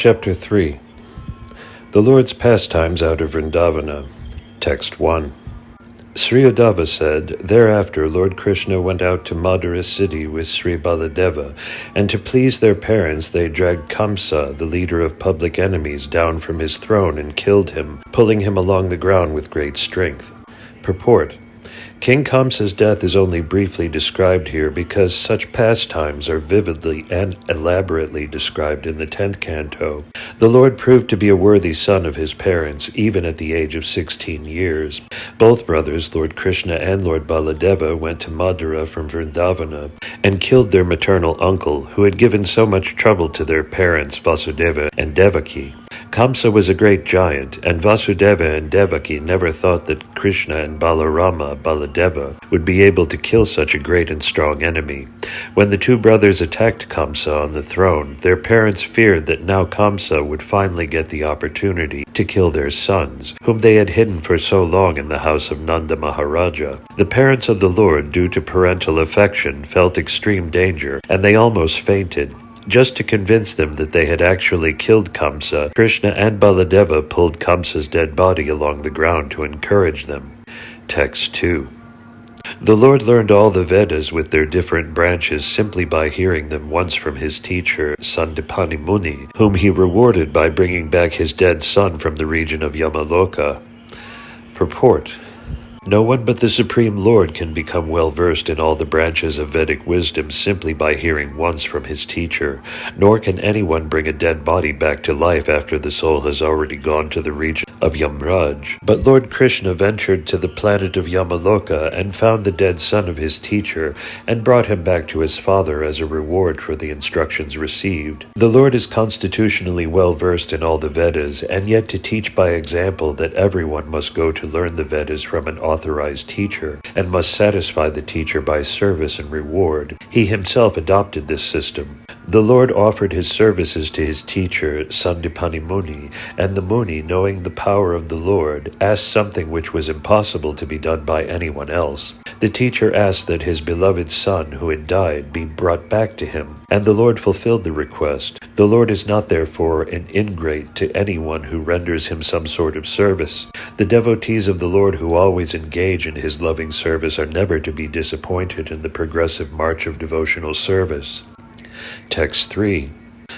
Chapter 3. The Lord's Pastimes out of Vrindavana. Text 1. Sri Uddhava said, Thereafter Lord Krishna went out to Madura city with Sri Baladeva, and to please their parents they dragged Kamsa, the leader of public enemies, down from his throne and killed him, pulling him along the ground with great strength. Purport. King Kamsa's death is only briefly described here because such pastimes are vividly and elaborately described in the 10th canto. The Lord proved to be a worthy son of his parents, even at the age of 16 years. Both brothers, Lord Krishna and Lord Baladeva, went to Madura from Vrindavana and killed their maternal uncle, who had given so much trouble to their parents, Vasudeva and Devaki. Kamsa was a great giant, and Vasudeva and Devaki never thought that Krishna and Baladeva, would be able to kill such a great and strong enemy. When the two brothers attacked Kamsa on the throne, their parents feared that now Kamsa would finally get the opportunity to kill their sons, whom they had hidden for so long in the house of Nanda Maharaja. The parents of the Lord, due to parental affection, felt extreme danger, and they almost fainted. Just to convince them that they had actually killed Kamsa, Krishna and Baladeva pulled Kamsa's dead body along the ground to encourage them. Text 2. The Lord learned all the Vedas with their different branches simply by hearing them once from his teacher, Sandipani Muni, whom he rewarded by bringing back his dead son from the region of Yamaloka. Purport. No one but the Supreme Lord can become well-versed in all the branches of Vedic wisdom simply by hearing once from his teacher, nor can anyone bring a dead body back to life after the soul has already gone to the region of Yamraj. But Lord Krishna ventured to the planet of Yamaloka and found the dead son of his teacher and brought him back to his father as a reward for the instructions received. The Lord is constitutionally well-versed in all the Vedas, and yet to teach by example that everyone must go to learn the Vedas from an authorized teacher, and must satisfy the teacher by service and reward. He himself adopted this system. The Lord offered his services to his teacher, Sandipani Muni, and the Muni, knowing the power of the Lord, asked something which was impossible to be done by anyone else. The teacher asked that his beloved son, who had died, be brought back to him, and the Lord fulfilled the request. The Lord is not therefore an ingrate to anyone who renders him some sort of service. The devotees of the Lord who always engage in his loving service are never to be disappointed in the progressive march of devotional service. Text 3.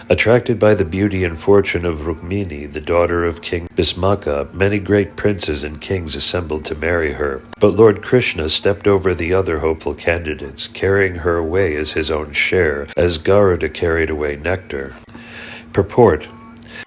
Attracted by the beauty and fortune of Rukmini, the daughter of King Bhismaka, many great princes and kings assembled to marry her. But Lord Krishna stepped over the other hopeful candidates, carrying her away as his own share, as Garuda carried away nectar. Purport.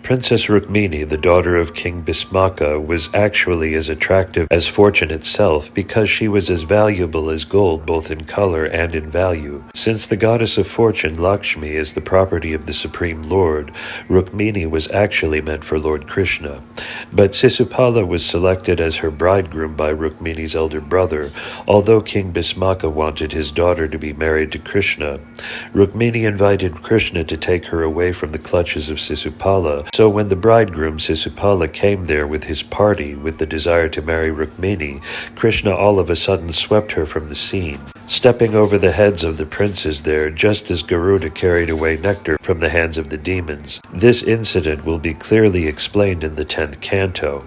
Princess Rukmini, the daughter of King Bhismaka, was actually as attractive as fortune itself because she was as valuable as gold both in color and in value. Since the goddess of fortune, Lakshmi, is the property of the Supreme Lord, Rukmini was actually meant for Lord Krishna. But Sisupala was selected as her bridegroom by Rukmini's elder brother, although King Bhismaka wanted his daughter to be married to Krishna. Rukmini invited Krishna to take her away from the clutches of Sisupala. So when the bridegroom Sisupala came there with his party with the desire to marry Rukmini, Krishna all of a sudden swept her from the scene, stepping over the heads of the princes there just as Garuda carried away nectar from the hands of the demons. This incident will be clearly explained in the 10th canto.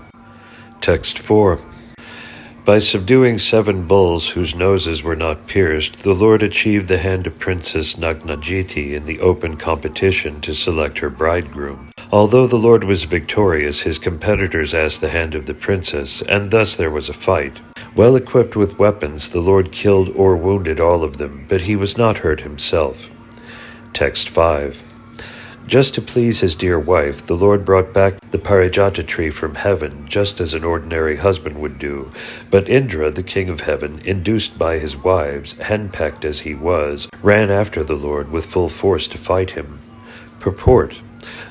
Text 4. By subduing 7 bulls whose noses were not pierced, the Lord achieved the hand of Princess Nagnajiti in the open competition to select her bridegroom. Although the Lord was victorious, his competitors asked the hand of the princess, and thus there was a fight. Well equipped with weapons, the Lord killed or wounded all of them, but he was not hurt himself. Text 5. Just to please his dear wife, the Lord brought back the Parijata tree from heaven, just as an ordinary husband would do. But Indra, the king of heaven, induced by his wives, henpecked as he was, ran after the Lord with full force to fight him. Purport.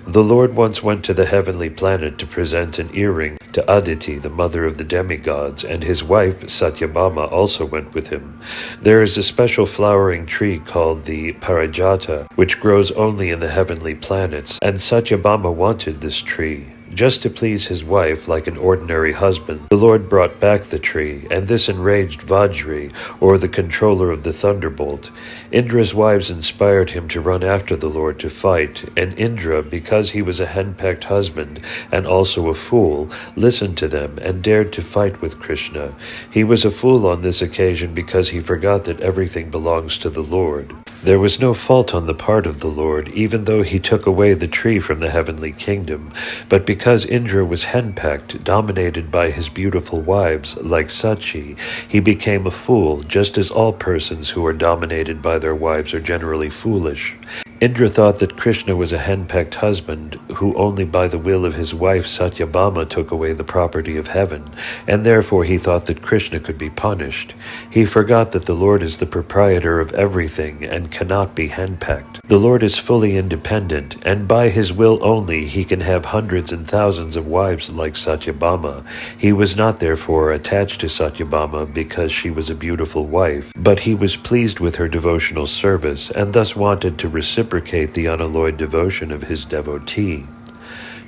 The Lord once went to the heavenly planet to present an earring to Aditi, the mother of the demigods, and his wife Satyabhama also went with him. There is a special flowering tree called the Parijata, which grows only in the heavenly planets, and Satyabhama wanted this tree. just to please his wife like an ordinary husband. The Lord brought back the tree, and this enraged Vajri, or the controller of the thunderbolt. Indra's wives inspired him to run after the Lord to fight, and Indra, because he was a henpecked husband and also a fool, listened to them and dared to fight with Krishna. He was a fool on this occasion because he forgot that everything belongs to the Lord. There was no fault on the part of the Lord, even though he took away the tree from the heavenly kingdom. But because Indra was henpecked, dominated by his beautiful wives, like Sachi, he became a fool, just as all persons who are dominated by their wives are generally foolish. Indra thought that Krishna was a henpecked husband who only by the will of his wife Satyabhama took away the property of heaven, and therefore he thought that Krishna could be punished. He forgot that the Lord is the proprietor of everything and cannot be henpecked. The Lord is fully independent, and by his will only he can have hundreds and thousands of wives like Satyabhama. He was not therefore attached to Satyabhama because she was a beautiful wife, but he was pleased with her devotional service and thus wanted to reciprocate the unalloyed devotion of his devotee.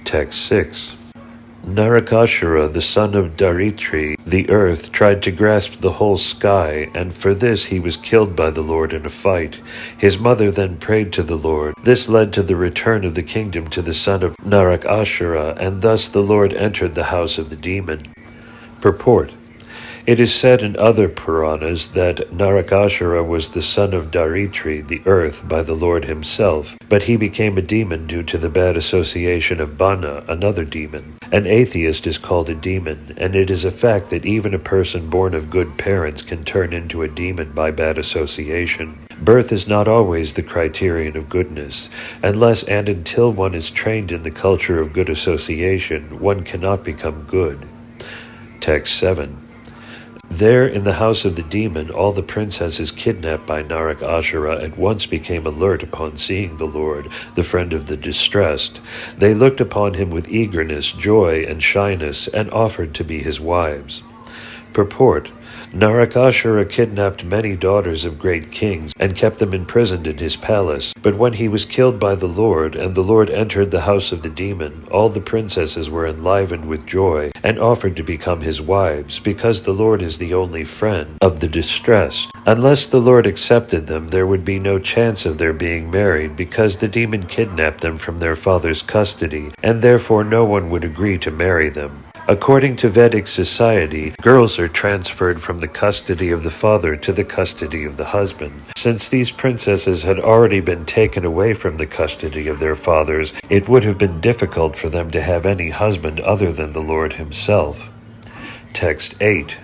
Text 6. Narakasura, the son of Daritri, the earth, tried to grasp the whole sky, and for this he was killed by the Lord in a fight. His mother then prayed to the Lord. This led to the return of the kingdom to the son of Narakasura, and thus the Lord entered the house of the demon. Purport. It is said in other Puranas that Narakasura was the son of Daritri, the earth, by the Lord himself, but he became a demon due to the bad association of Bana, another demon. An atheist is called a demon, and it is a fact that even a person born of good parents can turn into a demon by bad association. Birth is not always the criterion of goodness. Unless and until one is trained in the culture of good association, one cannot become good. Text 7. There, in the house of the demon, all the princesses kidnapped by Narakasura at once became alert upon seeing the Lord, the friend of the distressed. They looked upon him with eagerness, joy, and shyness, and offered to be his wives. Purport. Narakasura kidnapped many daughters of great kings and kept them imprisoned in his palace. But when he was killed by the Lord, and the Lord entered the house of the demon, all the princesses were enlivened with joy and offered to become his wives, because the Lord is the only friend of the distressed. Unless the Lord accepted them, there would be no chance of their being married, because the demon kidnapped them from their father's custody, and therefore no one would agree to marry them. According to Vedic society, girls are transferred from the custody of the father to the custody of the husband. Since these princesses had already been taken away from the custody of their fathers, it would have been difficult for them to have any husband other than the Lord himself. Text 8.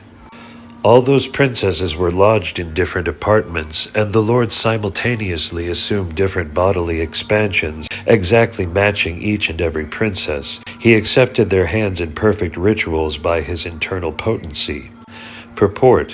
All those princesses were lodged in different apartments, and the Lord simultaneously assumed different bodily expansions, exactly matching each and every princess. He accepted their hands in perfect rituals by his internal potency. Purport.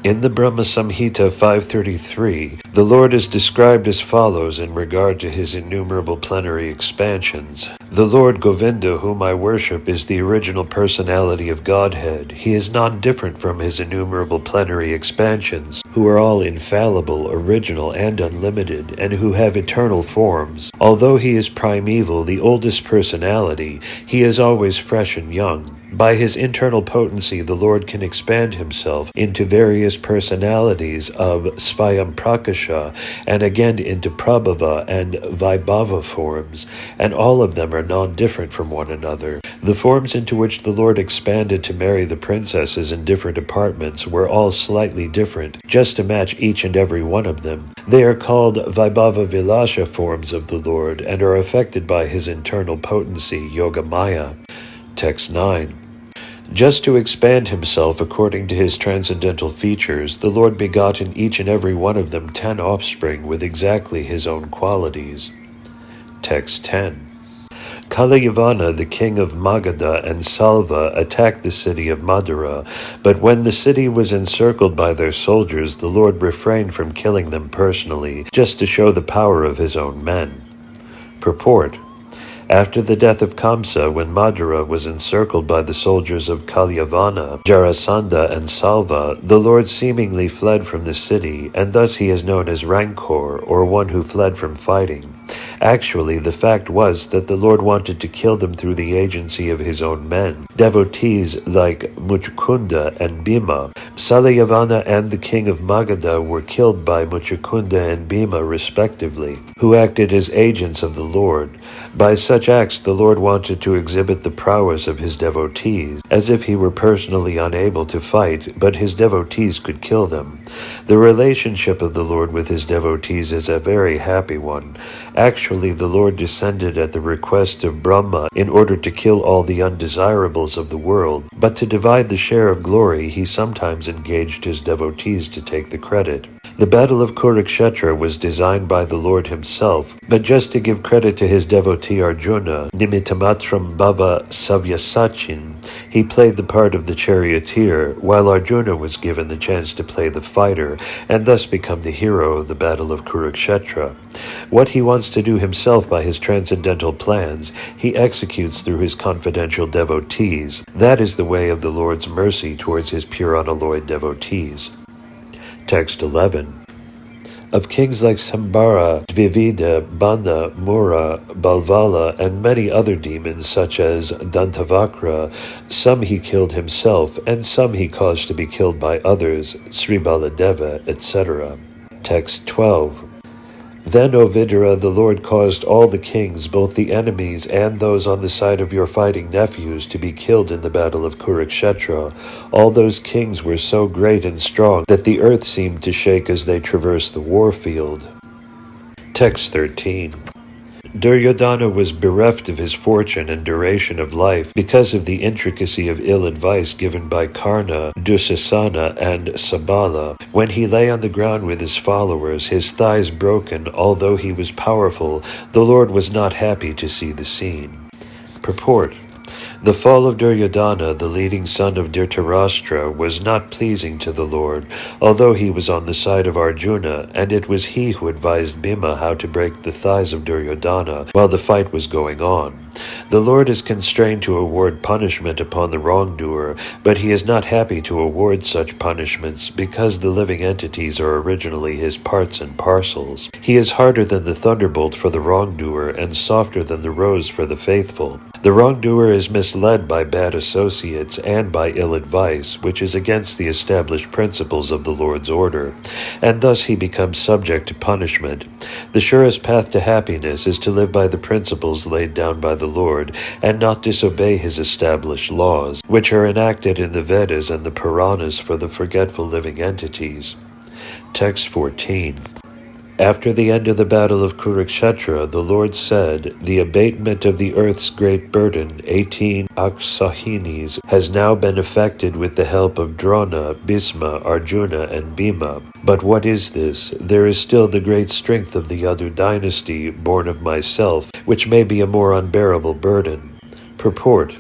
In the Brahma Samhita 533, the Lord is described as follows in regard to his innumerable plenary expansions. The Lord Govinda, whom I worship, is the original personality of Godhead. He is non-different from his innumerable plenary expansions, who are all infallible, original, and unlimited, and who have eternal forms. Although he is primeval, the oldest personality, he is always fresh and young. By his internal potency, the Lord can expand himself into various personalities of Svayam-prakasha, and again into Prabhava and Vaibhava forms, and all of them are non-different from one another. The forms into which the Lord expanded to marry the princesses in different apartments were all slightly different, just to match each and every one of them. They are called Vaibhava Vilasha forms of the Lord, and are affected by his internal potency, Yogamaya. Text 9. Just to expand himself according to his transcendental features, the Lord begot in each and every one of them 10 offspring with exactly his own qualities. Text 10. Kalayavana, the king of Magadha and Salva, attacked the city of Madura, but when the city was encircled by their soldiers, the Lord refrained from killing them personally, just to show the power of his own men. Purport. After the death of Kamsa, when Madura was encircled by the soldiers of Kalyavana, Jarasandha, and Salva, the Lord seemingly fled from the city, and thus he is known as Rancor, or one who fled from fighting. Actually, the fact was that the Lord wanted to kill them through the agency of his own men. Devotees like Muchukunda and Bhima. Salyavana and the king of Magadha were killed by Muchukunda and Bhima respectively, who acted as agents of the Lord. By such acts, the Lord wanted to exhibit the prowess of his devotees, as if he were personally unable to fight, but his devotees could kill them. The relationship of the Lord with his devotees is a very happy one. Actually, the Lord descended at the request of Brahma in order to kill all the undesirables of the world, but to divide the share of glory, he sometimes engaged his devotees to take the credit. The Battle of Kurukshetra was designed by the Lord himself, but just to give credit to his devotee Arjuna, Nimittamatram Bhava Savyasachin, he played the part of the charioteer, while Arjuna was given the chance to play the fighter, and thus become the hero of the Battle of Kurukshetra. What he wants to do himself by his transcendental plans, he executes through his confidential devotees. That is the way of the Lord's mercy towards his pure unalloyed devotees. Text 11. Of kings like Sambara, Dvivida, Banda, Mura, Balvala, and many other demons such as Dantavakra, some he killed himself, and some he caused to be killed by others, Sri Baladeva, etc. Text 12. Then, O Vidura, the Lord caused all the kings, both the enemies and those on the side of your fighting nephews, to be killed in the battle of Kurukshetra. All those kings were so great and strong that the earth seemed to shake as they traversed the war field. Text 13. Duryodhana was bereft of his fortune and duration of life because of the intricacy of ill advice given by Karna, Dusasana, and Sabala. When he lay on the ground with his followers, his thighs broken, although he was powerful, the Lord was not happy to see the scene. Purport. The fall of Duryodhana, the leading son of Dhritarashtra, was not pleasing to the Lord, although he was on the side of Arjuna, and it was he who advised Bhima how to break the thighs of Duryodhana while the fight was going on. The Lord is constrained to award punishment upon the wrongdoer, but he is not happy to award such punishments because the living entities are originally his parts and parcels. He is harder than the thunderbolt for the wrongdoer and softer than the rose for the faithful. The wrongdoer is misled by bad associates and by ill advice, which is against the established principles of the Lord's order, and thus he becomes subject to punishment. The surest path to happiness is to live by the principles laid down by the Lord, and not disobey his established laws, which are enacted in the Vedas and the Puranas for the forgetful living entities. Text 14. After the end of the battle of Kurukshetra, the Lord said, "The abatement of the earth's great burden, 18 Aksahinis, has now been effected with the help of Drona, Bhisma, Arjuna, and Bhima. But what is this? There is still the great strength of the other dynasty, born of myself, which may be a more unbearable burden." Purport.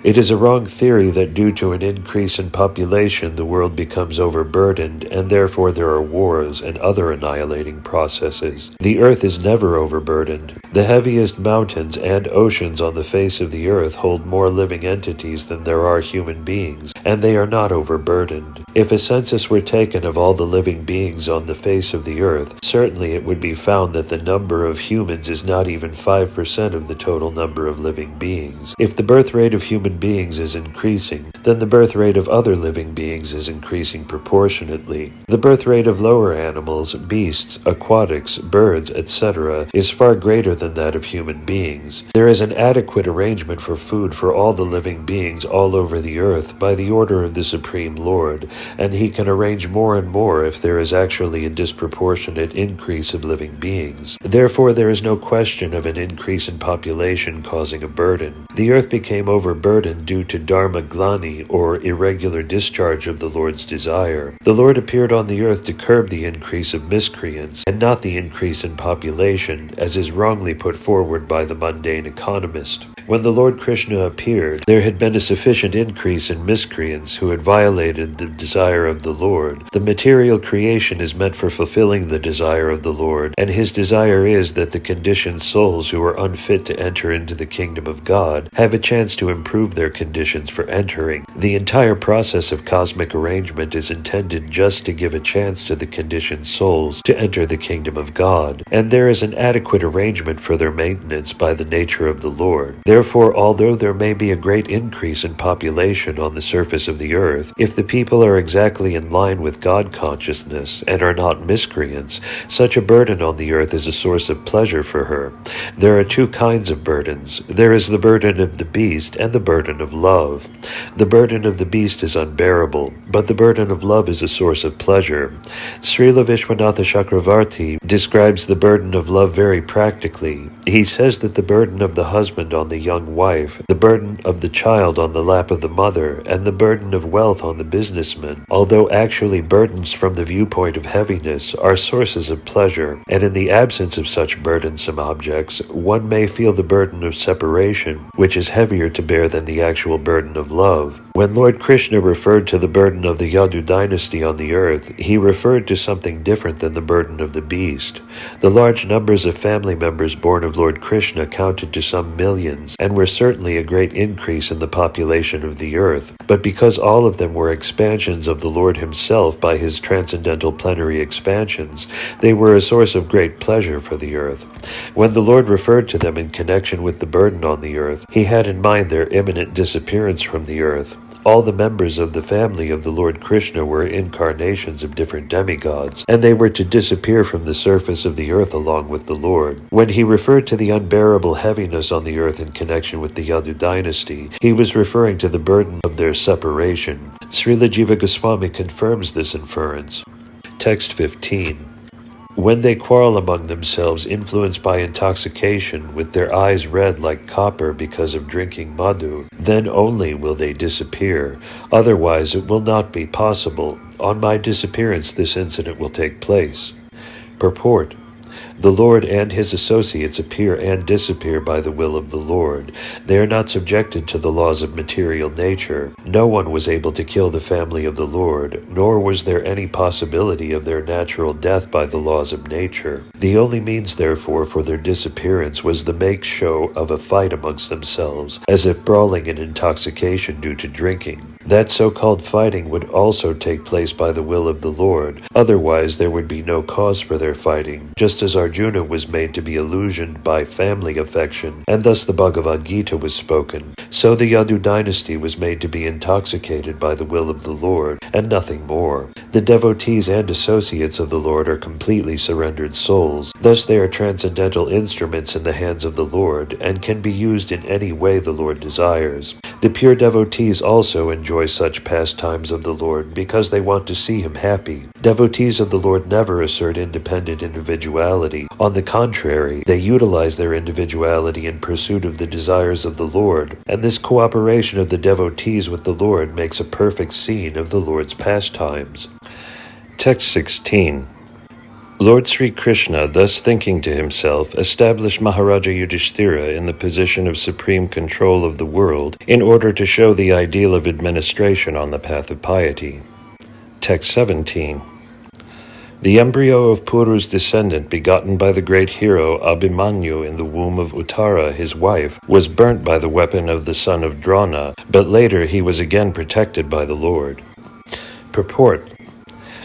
It is a wrong theory that due to an increase in population the world becomes overburdened, and therefore there are wars and other annihilating processes. The earth is never overburdened. The heaviest mountains and oceans on the face of the earth hold more living entities than there are human beings, and they are not overburdened. If a census were taken of all the living beings on the face of the earth, certainly it would be found that the number of humans is not even 5% of the total number of living beings. If the birth rate of human beings is increasing, then the birth rate of other living beings is increasing proportionately. The birth rate of lower animals, beasts, aquatics, birds, etc. is far greater than that of human beings. There is an adequate arrangement for food for all the living beings all over the earth by the order of the Supreme Lord, and he can arrange more and more if there is actually a disproportionate increase of living beings. Therefore, there is no question of an increase in population causing a burden. The earth became overburdened due to dharma glani, or irregular discharge of the Lord's desire. The Lord appeared on the earth to curb the increase of miscreants, and not the increase in population, as is wrongly put forward by the mundane economist. When the Lord Krishna appeared, there had been a sufficient increase in miscreants who had violated the desire of the Lord. The material creation is meant for fulfilling the desire of the Lord, and his desire is that the conditioned souls who are unfit to enter into the kingdom of God have a chance to improve their conditions for entering. The entire process of cosmic arrangement is intended just to give a chance to the conditioned souls to enter the kingdom of God, and there is an adequate arrangement required for their maintenance by the nature of the Lord. Therefore, although there may be a great increase in population on the surface of the earth, if the people are exactly in line with God consciousness and are not miscreants, such a burden on the earth is a source of pleasure for her. There are two kinds of burdens. There is the burden of the beast and the burden of love. The burden of the beast is unbearable, but the burden of love is a source of pleasure. Srila Vishwanatha Chakravarti describes the burden of love very practically. He says that the burden of the husband on the young wife, the burden of the child on the lap of the mother, and the burden of wealth on the businessman, although actually burdens from the viewpoint of heaviness, are sources of pleasure, and in the absence of such burdensome objects, one may feel the burden of separation, which is heavier to bear than the actual burden of love. When Lord Krishna referred to the burden of the Yadu dynasty on the earth, he referred to something different than the burden of the beast. The large numbers of family members born of Lord Krishna counted to some millions, and were certainly a great increase in the population of the earth. But because all of them were expansions of the Lord himself by his transcendental plenary expansions, they were a source of great pleasure for the earth. When the Lord referred to them in connection with the burden on the earth, he had in mind their imminent disappearance from the earth. All the members of the family of the Lord Krishna were incarnations of different demigods, and they were to disappear from the surface of the earth along with the Lord. When he referred to the unbearable heaviness on the earth in connection with the Yadu dynasty, he was referring to the burden of their separation. Srila Jiva Goswami confirms this inference. Text 15. When they quarrel among themselves, influenced by intoxication, with their eyes red like copper because of drinking madhu, then only will they disappear. Otherwise it will not be possible. On my disappearance this incident will take place. Purport. The Lord and his associates appear and disappear by the will of the Lord. They are not subjected to the laws of material nature. No one was able to kill the family of the Lord, nor was there any possibility of their natural death by the laws of nature. The only means, therefore, for their disappearance was the make-show of a fight amongst themselves, as if brawling in intoxication due to drinking. That so-called fighting would also take place by the will of the Lord. Otherwise, there would be no cause for their fighting, just as Arjuna was made to be illusioned by family affection, and thus the Bhagavad Gita was spoken. So the Yadu dynasty was made to be intoxicated by the will of the Lord, and nothing more. The devotees and associates of the Lord are completely surrendered souls. Thus they are transcendental instruments in the hands of the Lord, and can be used in any way the Lord desires. The pure devotees also enjoy such pastimes of the Lord because they want to see him happy. Devotees of the Lord never assert independent individuality. On the contrary, they utilize their individuality in pursuit of the desires of the Lord, and this cooperation of the devotees with the Lord makes a perfect scene of the Lord's pastimes. Text 16. Lord Sri Krishna, thus thinking to himself, established Maharaja Yudhishthira in the position of supreme control of the world in order to show the ideal of administration on the path of piety. Text 17. The embryo of Puru's descendant, begotten by the great hero Abhimanyu in the womb of Uttara, his wife, was burnt by the weapon of the son of Drona, but later he was again protected by the Lord. Purport.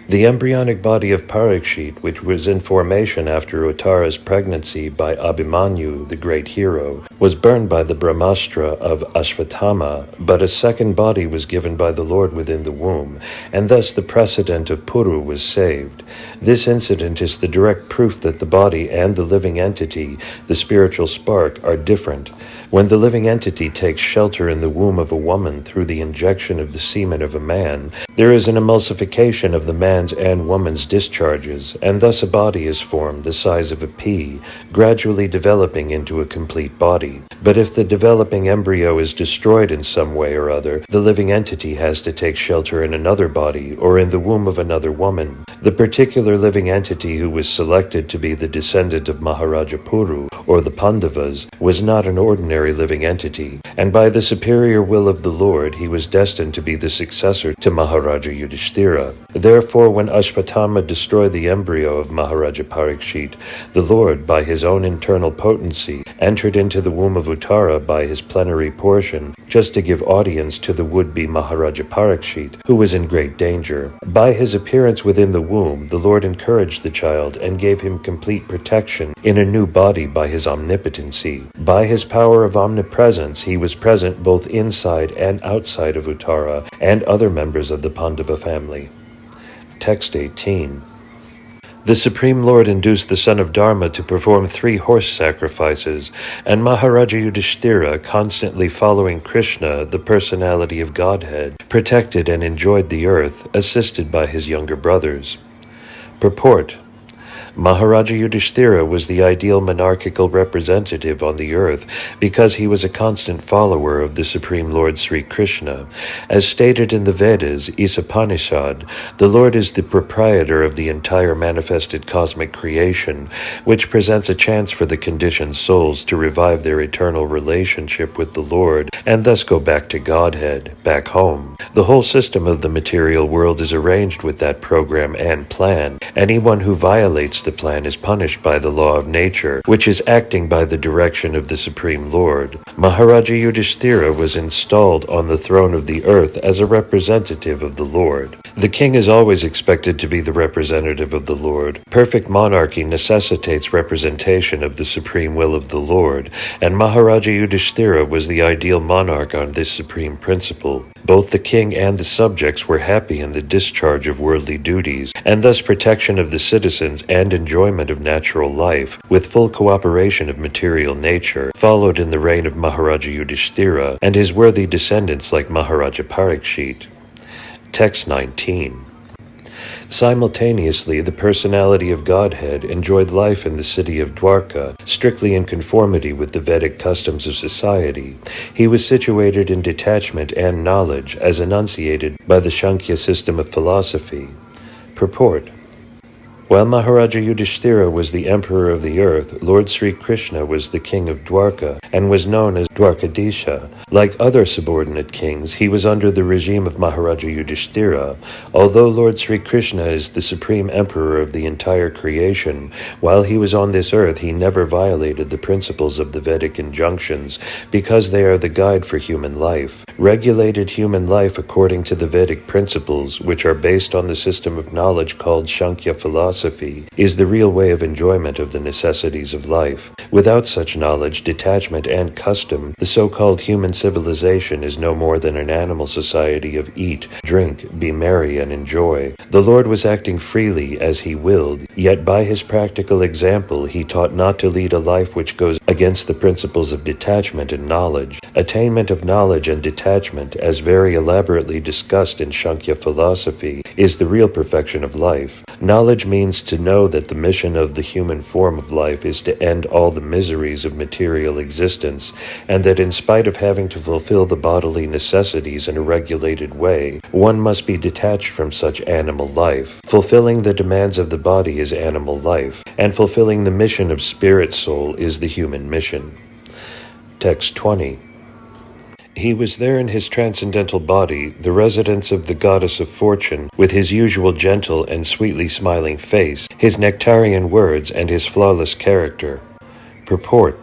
The embryonic body of Parikshit, which was in formation after Uttara's pregnancy by Abhimanyu, the great hero, was burned by the Brahmastra of Ashvatthama, but a second body was given by the Lord within the womb, and thus the precedent of Puru was saved. This incident is the direct proof that the body and the living entity, the spiritual spark, are different. When the living entity takes shelter in the womb of a woman through the injection of the semen of a man, there is an emulsification of the man's and woman's discharges, and thus a body is formed the size of a pea, gradually developing into a complete body. But if the developing embryo is destroyed in some way or other, the living entity has to take shelter in another body or in the womb of another woman. The particular living entity who was selected to be the descendant of Maharaja Puru, or the Pandavas, was not an ordinary living entity, and by the superior will of the Lord he was destined to be the successor to Maharaja Yudhishthira. Therefore, when Ashvatthama destroyed the embryo of Maharaja Parikshit, the Lord, by his own internal potency, entered into the womb of Uttara by his plenary portion, just to give audience to the would-be Maharaja Parikshit, who was in great danger. By his appearance within the womb, the Lord encouraged the child and gave him complete protection in a new body by his omnipotency. By his power of omnipresence, he was present both inside and outside of Uttara and other members of the Pandava family. Text 18. The Supreme Lord induced the son of Dharma to perform 3 horse sacrifices, and Maharaja Yudhishthira, constantly following Krishna, the personality of Godhead, protected and enjoyed the earth, assisted by his younger brothers. Purport. Maharaja Yudhishthira was the ideal monarchical representative on the earth because he was a constant follower of the Supreme Lord Sri Krishna. As stated in the Vedas, Isopanishad, the Lord is the proprietor of the entire manifested cosmic creation, which presents a chance for the conditioned souls to revive their eternal relationship with the Lord and thus go back to Godhead, back home. The whole system of the material world is arranged with that program and plan. Anyone who violates the plan is punished by the law of nature, which is acting by the direction of the Supreme Lord. Maharaja Yudhishthira was installed on the throne of the earth as a representative of the Lord. The king is always expected to be the representative of the Lord. Perfect monarchy necessitates representation of the supreme will of the Lord, and Maharaja Yudhishthira was the ideal monarch on this supreme principle. Both the king and the subjects were happy in the discharge of worldly duties, and thus protection of the citizens and enjoyment of natural life, with full cooperation of material nature, followed in the reign of Maharaja Yudhishthira and his worthy descendants like Maharaja Parikshit. Text 19. Simultaneously, the personality of Godhead enjoyed life in the city of Dwarka, strictly in conformity with the Vedic customs of society. He was situated in detachment and knowledge, as enunciated by the Sankhya system of philosophy. Purport. While Maharaja Yudhishthira was the emperor of the earth, Lord Sri Krishna was the king of Dwarka and was known as Dwarkadisha. Like other subordinate kings, he was under the regime of Maharaja Yudhishthira. Although Lord Sri Krishna is the supreme emperor of the entire creation, while he was on this earth, he never violated the principles of the Vedic injunctions because they are the guide for human life. Regulated human life according to the Vedic principles, which are based on the system of knowledge called Sankhya philosophy, is the real way of enjoyment of the necessities of life. Without such knowledge, detachment, and custom, the so-called human civilization is no more than an animal society of eat, drink, be merry, and enjoy. The Lord was acting freely as he willed, yet by his practical example he taught not to lead a life which goes against the principles of detachment and knowledge. Attainment of knowledge and detachment, as very elaborately discussed in Sankhya philosophy, is the real perfection of life. Knowledge means to know that the mission of the human form of life is to end all the miseries of material existence, and that in spite of having to fulfill the bodily necessities in a regulated way, one must be detached from such animal life. Fulfilling the demands of the body is animal life, and fulfilling the mission of spirit soul is the human mission. Text 20. He was there in his transcendental body, the residence of the goddess of fortune, with his usual gentle and sweetly smiling face, his nectarian words, and his flawless character. Purport.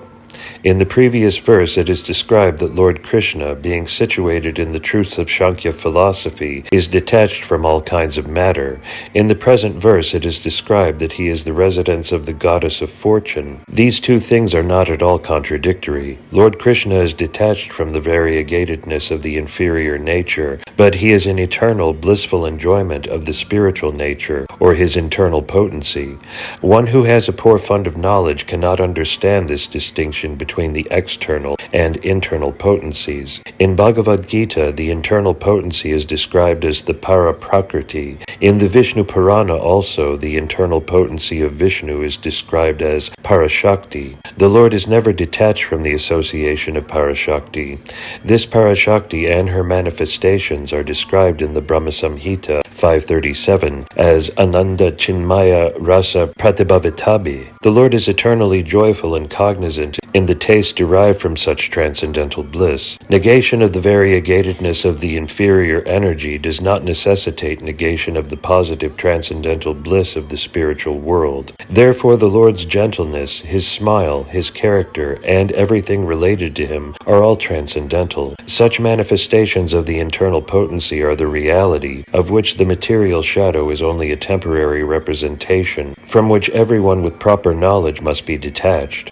In the previous verse it is described that Lord Krishna, being situated in the truths of Sankhya philosophy, is detached from all kinds of matter. In the present verse it is described that he is the residence of the goddess of fortune. These two things are not at all contradictory. Lord Krishna is detached from the variegatedness of the inferior nature, but he is in eternal blissful enjoyment of the spiritual nature, or his internal potency. One who has a poor fund of knowledge cannot understand this distinction between the external and internal potencies. In Bhagavad Gita, the internal potency is described as the para-prakriti. In the Vishnu Purana also, the internal potency of Vishnu is described as parashakti. The Lord is never detached from the association of parashakti. This parashakti and her manifestations are described in the Brahma Samhita 537 as Ananda Chinmaya Rasa Pratibhavitabi. The Lord is eternally joyful and cognizant in the taste derived from such transcendental bliss. Negation of the variegatedness of the inferior energy does not necessitate negation of the positive transcendental bliss of the spiritual world. Therefore, the Lord's gentleness, His smile, His character, and everything related to Him are all transcendental. Such manifestations of the internal potency are the reality, of which the material shadow is only a temporary representation, from which everyone with proper knowledge must be detached.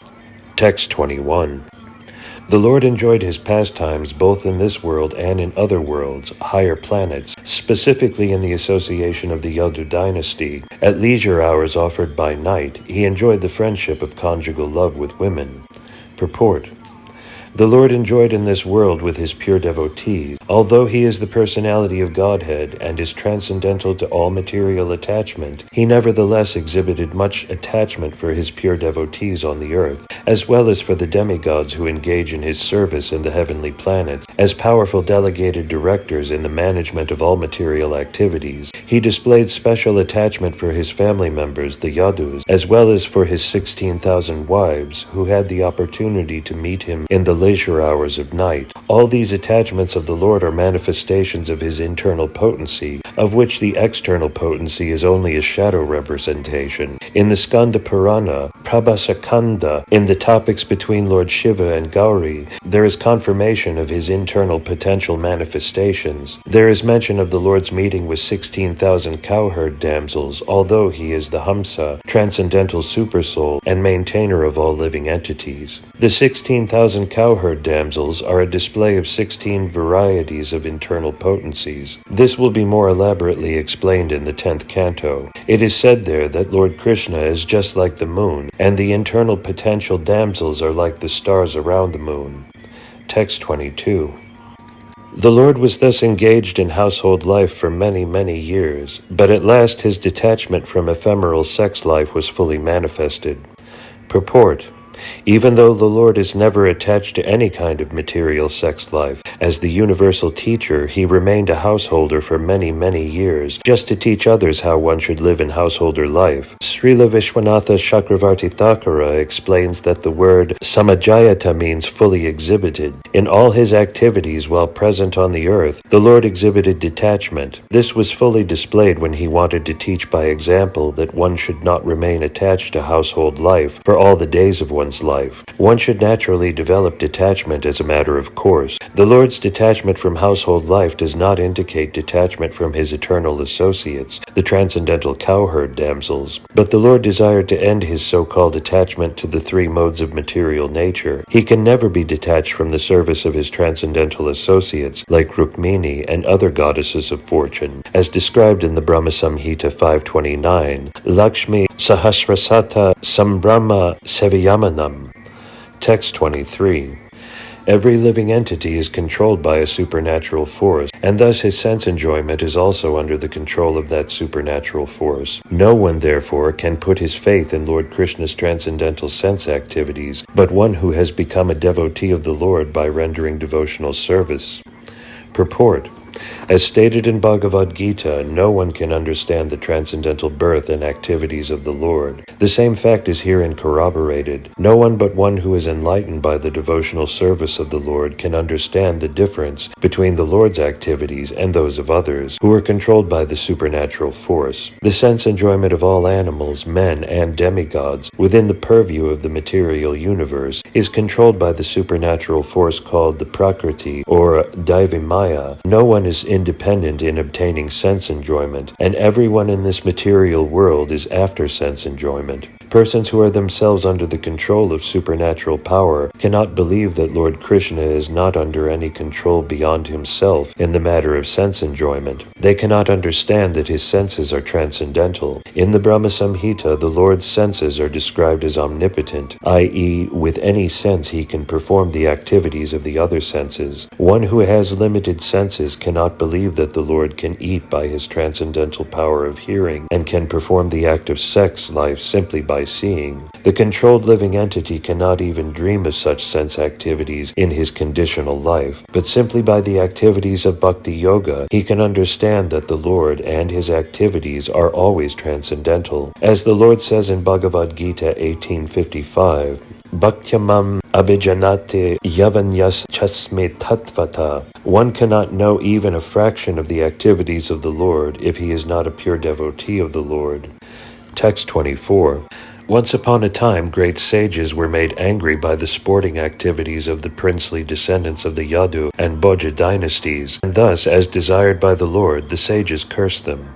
Text 21. The Lord enjoyed His pastimes both in this world and in other worlds, higher planets, specifically in the association of the Yadu dynasty. At leisure hours offered by night, He enjoyed the friendship of conjugal love with women. Purport. The Lord enjoyed in this world with His pure devotees. Although He is the personality of Godhead and is transcendental to all material attachment, He nevertheless exhibited much attachment for His pure devotees on the earth, as well as for the demigods who engage in His service in the heavenly planets, as powerful delegated directors in the management of all material activities. He displayed special attachment for His family members, the Yadus, as well as for His 16,000 wives, who had the opportunity to meet Him in the leisure hours of night. All these attachments of the Lord are manifestations of His internal potency, of which the external potency is only a shadow representation. In the Skanda Purana, Prabhasakanda, in the topics between Lord Shiva and Gauri, there is confirmation of His internal potential manifestations. There is mention of the Lord's meeting with 16,000 cowherd damsels, although He is the Hamsa, transcendental supersoul, and maintainer of all living entities. The 16,000 cowherd damsels are a display of 16 varieties of internal potencies. This will be more elaborately explained in the 10th canto. It is said there that Lord Krishna is just like the moon, and the internal potential damsels are like the stars around the moon. Text 22. The Lord was thus engaged in household life for many, many years, but at last His detachment from ephemeral sex life was fully manifested. Purport. Even though the Lord is never attached to any kind of material sex life, as the universal teacher, He remained a householder for many, many years, just to teach others how one should live in householder life. Srila Vishwanatha Chakravarti Thakura explains that the word samajayata means fully exhibited. In all His activities while present on the earth, the Lord exhibited detachment. This was fully displayed when He wanted to teach by example that one should not remain attached to household life for all the days of one's life. One should naturally develop detachment as a matter of course. The Lord's detachment from household life does not indicate detachment from His eternal associates, the transcendental cowherd damsels, but the Lord desired to end His so-called attachment to the three modes of material nature. He can never be detached from the service of His transcendental associates, like Rukmini and other goddesses of fortune, as described in the Brahma Samhita 529, Lakshmi Sahasrasata Sambrahma Sevayamanam. Text 23. Every living entity is controlled by a supernatural force, and thus his sense enjoyment is also under the control of that supernatural force. No one, therefore, can put his faith in Lord Krishna's transcendental sense activities, but one who has become a devotee of the Lord by rendering devotional service. Purport. As stated in Bhagavad Gita, no one can understand the transcendental birth and activities of the Lord. The same fact is herein corroborated. No one but one who is enlightened by the devotional service of the Lord can understand the difference between the Lord's activities and those of others, who are controlled by the supernatural force. The sense enjoyment of all animals, men, and demigods within the purview of the material universe is controlled by the supernatural force called the Prakriti or Daivimaya. No one is independent in obtaining sense enjoyment, and everyone in this material world is after sense enjoyment. Persons who are themselves under the control of supernatural power cannot believe that Lord Krishna is not under any control beyond himself in the matter of sense enjoyment. They cannot understand that his senses are transcendental. In the Brahma Samhita, the Lord's senses are described as omnipotent, i.e., with any sense he can perform the activities of the other senses. One who has limited senses cannot believe that the Lord can eat by his transcendental power of hearing and can perform the act of sex life simply by seeing. The controlled living entity cannot even dream of such sense activities in his conditional life, but simply by the activities of bhakti yoga, he can understand that the Lord and his activities are always transcendental. As the Lord says in Bhagavad Gita 18:55, Bhaktyamam abhijanate yavanyas chasme tattvata. One cannot know even a fraction of the activities of the Lord if he is not a pure devotee of the Lord. Text 24. Once upon a time, great sages were made angry by the sporting activities of the princely descendants of the Yadu and Bhoja dynasties, and thus, as desired by the Lord, the sages cursed them.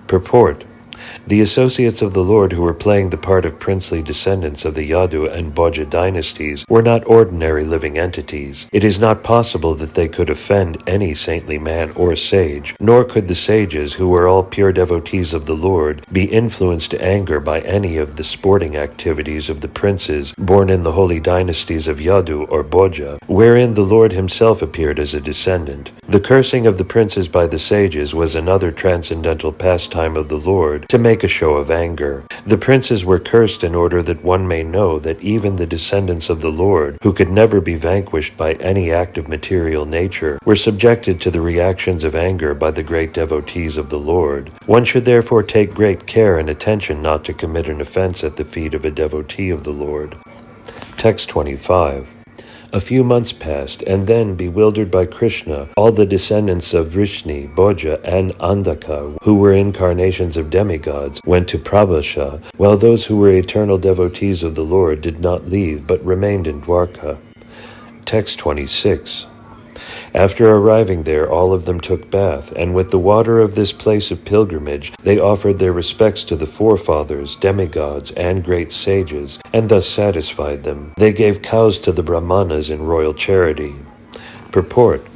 Purport. The associates of the Lord who were playing the part of princely descendants of the Yadu and Bhoja dynasties were not ordinary living entities. It is not possible that they could offend any saintly man or sage, nor could the sages, who were all pure devotees of the Lord, be influenced to anger by any of the sporting activities of the princes born in the holy dynasties of Yadu or Bhoja, wherein the Lord himself appeared as a descendant. The cursing of the princes by the sages was another transcendental pastime of the Lord to make a show of anger. The princes were cursed in order that one may know that even the descendants of the Lord, who could never be vanquished by any act of material nature, were subjected to the reactions of anger by the great devotees of the Lord. One should therefore take great care and attention not to commit an offense at the feet of a devotee of the Lord. Text 25. A few months passed, and then, bewildered by Krishna, all the descendants of Vrishni, Bhoja, and Andaka, who were incarnations of demigods, went to Prabhasha, while those who were eternal devotees of the Lord did not leave, but remained in Dwarka. Text 26. After arriving there, all of them took bath, and with the water of this place of pilgrimage, they offered their respects to the forefathers, demigods, and great sages, and thus satisfied them. They gave cows to the Brahmanas in royal charity. Purport.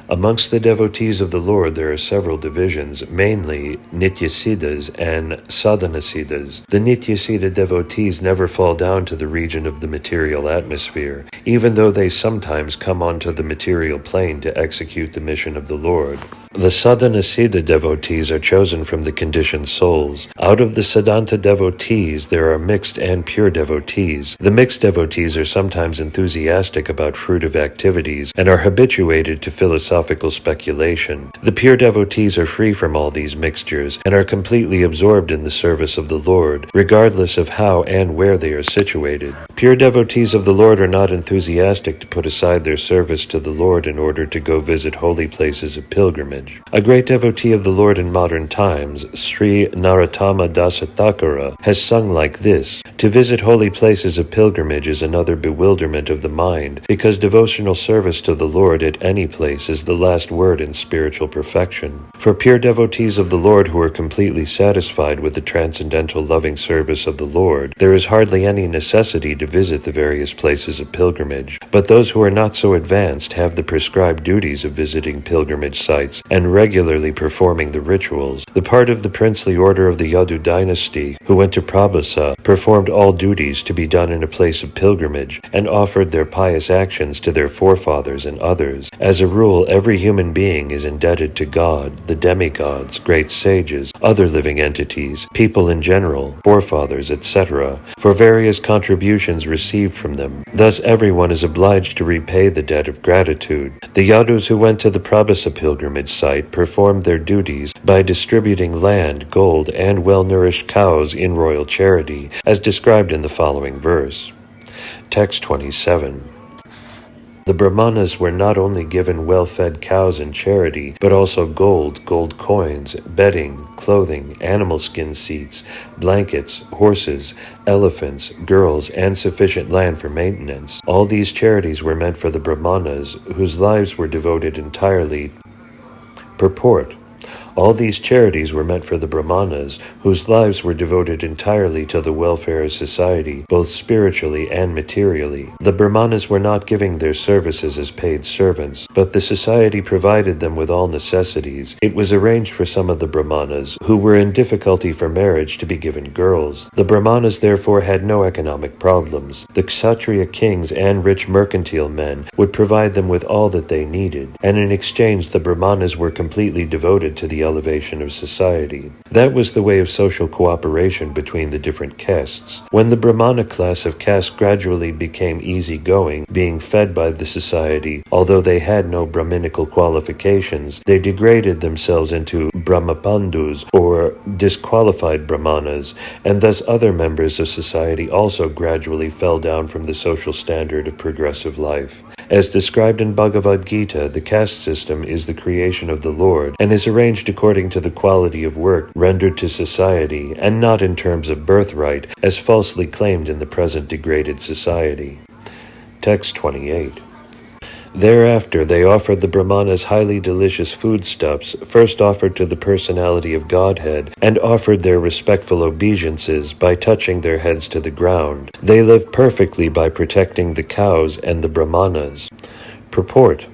Amongst the devotees of the Lord there are several divisions, mainly Nityasiddhas and Sadhanasiddhas. The Nityasiddha devotees never fall down to the region of the material atmosphere, even though they sometimes come onto the material plane to execute the mission of the Lord. The Sadhanasiddha devotees are chosen from the conditioned souls. Out of the Siddhanta devotees there are mixed and pure devotees. The mixed devotees are sometimes enthusiastic about fruitive activities and are habituated to philosophical speculation. The pure devotees are free from all these mixtures and are completely absorbed in the service of the Lord, regardless of how and where they are situated. Pure devotees of the Lord are not enthusiastic to put aside their service to the Lord in order to go visit holy places of pilgrimage. A great devotee of the Lord in modern times, Sri Narottama Dasa Thakura, has sung like this: to visit holy places of pilgrimage is another bewilderment of the mind, because devotional service to the Lord at any place is the last word in spiritual perfection. For pure devotees of the Lord who are completely satisfied with the transcendental loving service of the Lord, there is hardly any necessity to visit the various places of pilgrimage. But those who are not so advanced have the prescribed duties of visiting pilgrimage sites and regularly performing the rituals. The part of the princely order of the Yadu dynasty, who went to Prabhasa, performed all duties to be done in a place of pilgrimage, and offered their pious actions to their forefathers and others. As a rule, every human being is indebted to God, the demigods, great sages, other living entities, people in general, forefathers, etc., for various contributions received from them. Thus everyone is obliged to repay the debt of gratitude. The Yadus who went to the Prabhasa pilgrimage site performed their duties by distributing land, gold, and well-nourished cows in royal charity, as described in the following verse. Text 27. The Brahmanas were not only given well-fed cows in charity, but also gold coins, bedding, clothing, animal skin seats, blankets, horses, elephants, girls, and sufficient land for maintenance. All these charities were meant for the Brahmanas, whose lives were devoted entirely. Purport. All these charities were meant for the Brahmanas, whose lives were devoted entirely to the welfare of society, both spiritually and materially. The Brahmanas were not giving their services as paid servants, but the society provided them with all necessities. It was arranged for some of the Brahmanas, who were in difficulty for marriage, to be given girls. The Brahmanas therefore had no economic problems. The Kshatriya kings and rich mercantile men would provide them with all that they needed, and in exchange the Brahmanas were completely devoted to the the elevation of society. That was the way of social cooperation between the different castes. When the Brahmana class of caste gradually became easygoing, being fed by the society, although they had no Brahminical qualifications, they degraded themselves into Brahmapandus, or disqualified Brahmanas, and thus other members of society also gradually fell down from the social standard of progressive life. As described in Bhagavad Gita, the caste system is the creation of the Lord and is arranged according to the quality of work rendered to society and not in terms of birthright, as falsely claimed in the present degraded society. Text 28. Thereafter they offered the Brahmanas highly delicious foodstuffs, first offered to the personality of Godhead, and offered their respectful obeisances by touching their heads to the ground. They lived perfectly by protecting the cows and the Brahmanas. Purport.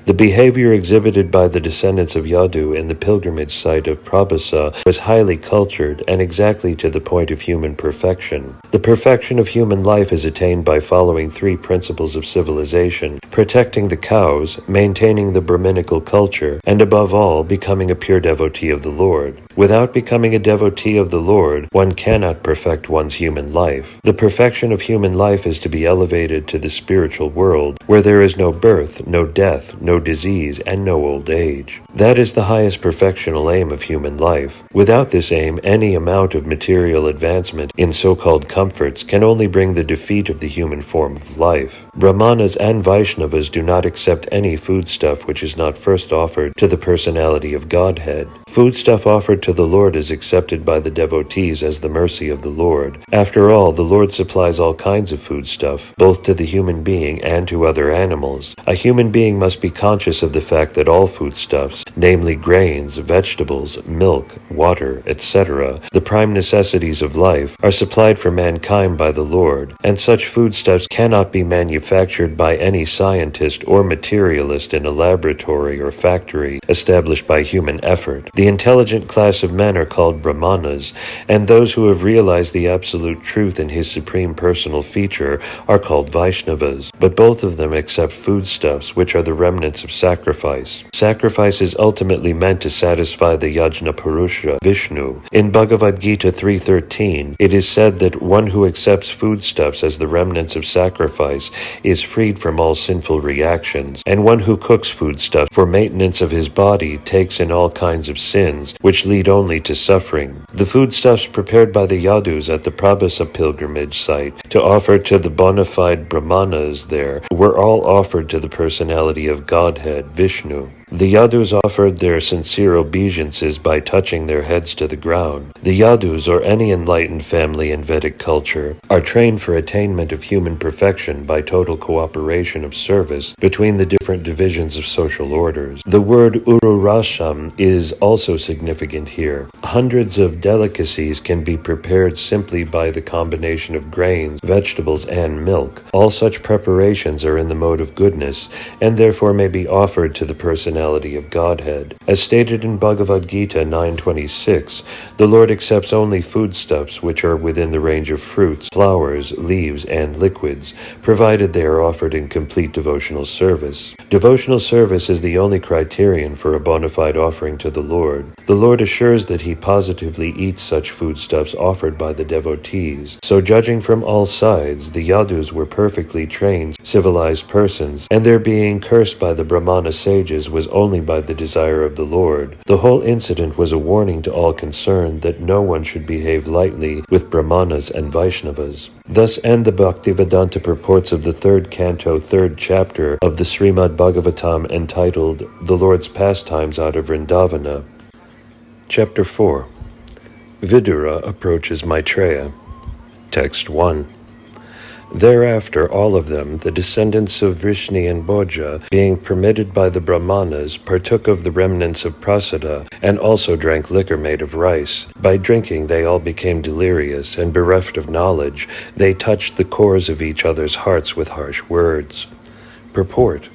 The behavior exhibited by the descendants of Yadu in the pilgrimage site of Prabhupada was highly cultured and exactly to the point of human perfection. The perfection of human life is attained by following three principles of civilization: protecting the cows, maintaining the Brahminical culture, and above all, becoming a pure devotee of the Lord. Without becoming a devotee of the Lord, one cannot perfect one's human life. The perfection of human life is to be elevated to the spiritual world, where there is no birth, no death, no disease, and no old age. That is the highest perfectional aim of human life. Without this aim, any amount of material advancement in so-called comforts can only bring the defeat of the human form of life. Brahmanas and Vaishnavas do not accept any foodstuff which is not first offered to the personality of Godhead. Foodstuff offered to the Lord is accepted by the devotees as the mercy of the Lord. After all, the Lord supplies all kinds of foodstuff, both to the human being and to other animals. A human being must be conscious of the fact that all foodstuffs, namely grains, vegetables, milk, water, etc., the prime necessities of life, are supplied for mankind by the Lord, and such foodstuffs cannot be manufactured by any scientist or materialist in a laboratory or factory established by human effort. The intelligent class of men are called Brahmanas, and those who have realized the absolute truth in his supreme personal feature are called Vaishnavas, but both of them accept foodstuffs, which are the remnants of sacrifice. Sacrifice is ultimately meant to satisfy the Yajna Purusha, Vishnu. In Bhagavad Gita 3.13, it is said that one who accepts foodstuffs as the remnants of sacrifice is freed from all sinful reactions, and one who cooks foodstuffs for maintenance of his body takes in all kinds of sins, which lead only to suffering. The foodstuffs prepared by the Yadus at the Prabhupada pilgrimage site to offer to the bona fide Brahmanas there were all offered to the personality of Godhead, Vishnu. The Yadus offered their sincere obeisances by touching their heads to the ground. The Yadus, or any enlightened family in Vedic culture, are trained for attainment of human perfection by total cooperation of service between the different divisions of social orders. The word ururasham is also significant here. Hundreds of delicacies can be prepared simply by the combination of grains, vegetables, and milk. All such preparations are in the mode of goodness, and therefore may be offered to the personality of Godhead. As stated in Bhagavad Gita 9.26, the Lord accepts only foodstuffs which are within the range of fruits, flowers, leaves, and liquids, provided they are offered in complete devotional service. Devotional service is the only criterion for a bona fide offering to the Lord. The Lord assures that he positively eats such foodstuffs offered by the devotees. So judging from all sides, the Yadus were perfectly trained, civilized persons, and their being cursed by the Brahmana sages was only by the desire of the Lord. The whole incident was a warning to all concerned that no one should behave lightly with Brahmanas and Vaishnavas. Thus end the Bhaktivedanta Purports of the 3rd Canto, 3rd chapter of the Srimad Bhagavatam, entitled The Lord's Pastimes out of Vrindavana. Chapter 4. Vidura approaches Maitreya. Text 1. Thereafter all of them, the descendants of Vrishni and Bhoja, being permitted by the Brahmanas, partook of the remnants of prasada, and also drank liquor made of rice. By drinking they all became delirious, and bereft of knowledge, they touched the cores of each other's hearts with harsh words. Purport.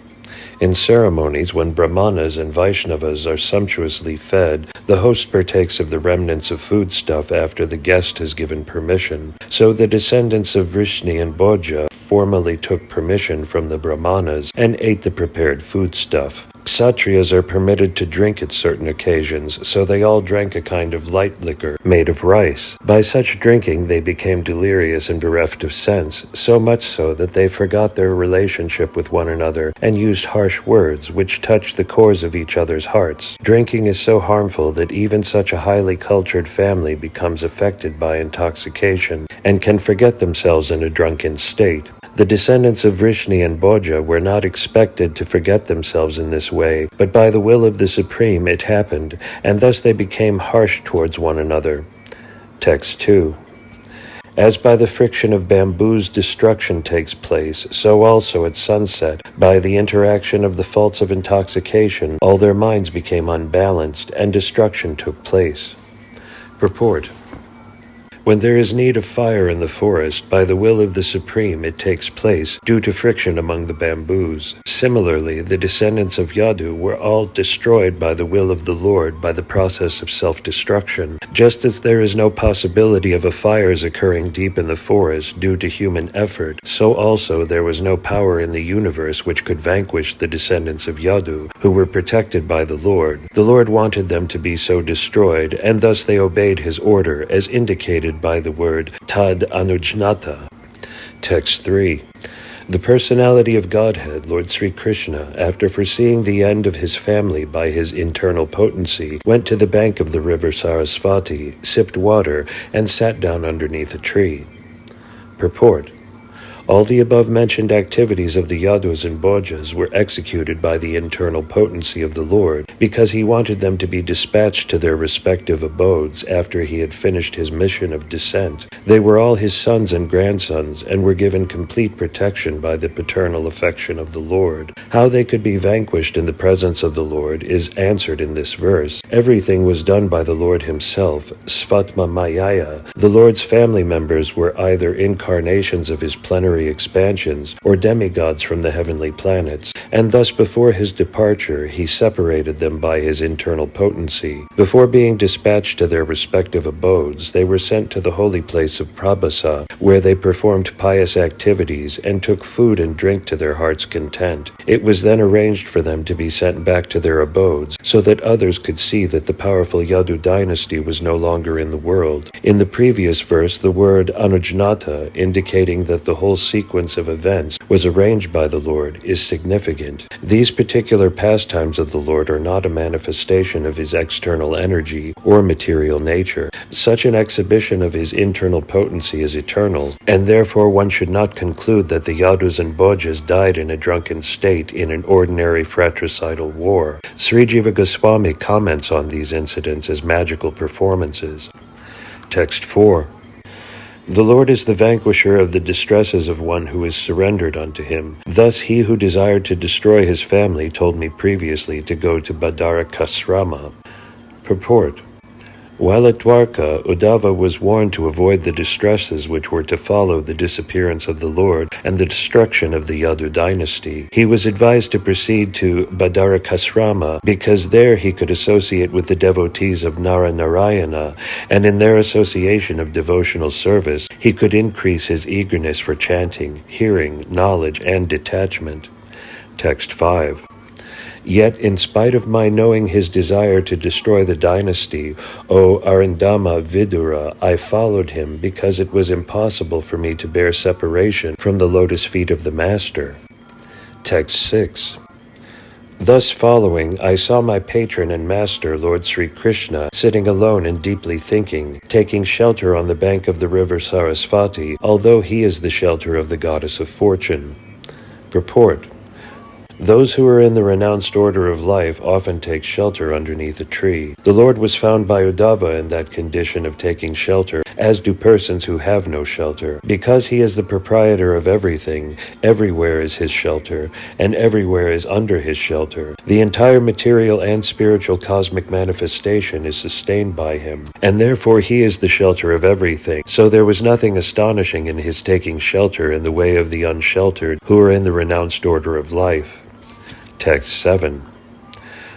In ceremonies, when Brahmanas and Vaishnavas are sumptuously fed, the host partakes of the remnants of foodstuff after the guest has given permission. So the descendants of Vrishni and Bhoja formally took permission from the Brahmanas and ate the prepared foodstuff. Kshatriyas are permitted to drink at certain occasions, so they all drank a kind of light liquor made of rice. By such drinking they became delirious and bereft of sense, so much so that they forgot their relationship with one another and used harsh words which touched the cores of each other's hearts. Drinking is so harmful that even such a highly cultured family becomes affected by intoxication and can forget themselves in a drunken state. The descendants of Vrishni and Bhoja were not expected to forget themselves in this way, but by the will of the Supreme it happened, and thus they became harsh towards one another. Text 2. As by the friction of bamboos destruction takes place, so also at sunset, by the interaction of the faults of intoxication, all their minds became unbalanced, and destruction took place. Purport. When there is need of fire in the forest, by the will of the Supreme it takes place, due to friction among the bamboos. Similarly, the descendants of Yadu were all destroyed by the will of the Lord by the process of self-destruction. Just as there is no possibility of a fire's occurring deep in the forest due to human effort, so also there was no power in the universe which could vanquish the descendants of Yadu, who were protected by the Lord. The Lord wanted them to be so destroyed, and thus they obeyed his order, as indicated by the word tad anujnata. Text 3. The personality of Godhead, Lord Sri Krishna, after foreseeing the end of his family by his internal potency, went to the bank of the river Sarasvati, sipped water, and sat down underneath a tree. Purport. All the above-mentioned activities of the Yadus and Bhojas were executed by the internal potency of the Lord, because he wanted them to be dispatched to their respective abodes after he had finished his mission of descent. They were all his sons and grandsons, and were given complete protection by the paternal affection of the Lord. How they could be vanquished in the presence of the Lord is answered in this verse. Everything was done by the Lord himself, Svatma Mayaya. The Lord's family members were either incarnations of his plenary expansions or demigods from the heavenly planets, and thus before his departure he separated them by his internal potency. Before being dispatched to their respective abodes, they were sent to the holy place of Prabhasa, where they performed pious activities and took food and drink to their heart's content. It was then arranged for them to be sent back to their abodes, so that others could see that the powerful Yadu dynasty was no longer in the world. In the previous verse, the word anujnata, indicating that the whole sequence of events was arranged by the Lord, is significant. These particular pastimes of the Lord are not a manifestation of his external energy or material nature. Such an exhibition of his internal potency is eternal, and therefore one should not conclude that the Yadus and Bhojas died in a drunken state in an ordinary fratricidal war. Sri Jiva Goswami comments on these incidents as magical performances. Text 4. The Lord is the vanquisher of the distresses of one who is surrendered unto him. Thus he who desired to destroy his family told me previously to go to Badarakasrama. Purport. While at Dwarka, Uddhava was warned to avoid the distresses which were to follow the disappearance of the Lord and the destruction of the Yadu dynasty. He was advised to proceed to Badarakasrama because there he could associate with the devotees of Naranarayana, and in their association of devotional service, he could increase his eagerness for chanting, hearing, knowledge, and detachment. Text 5. Yet, in spite of my knowing his desire to destroy the dynasty, O Arindama Vidura, I followed him because it was impossible for me to bear separation from the lotus feet of the Master. Text 6. Thus following, I saw my patron and master, Lord Sri Krishna, sitting alone and deeply thinking, taking shelter on the bank of the river Sarasvati, although he is the shelter of the goddess of fortune. Purport. Those who are in the renounced order of life often take shelter underneath a tree. The Lord was found by Uddhava in that condition of taking shelter, as do persons who have no shelter. Because he is the proprietor of everything, everywhere is his shelter, and everywhere is under his shelter. The entire material and spiritual cosmic manifestation is sustained by him, and therefore he is the shelter of everything. So there was nothing astonishing in his taking shelter in the way of the unsheltered who are in the renounced order of life. Text 7.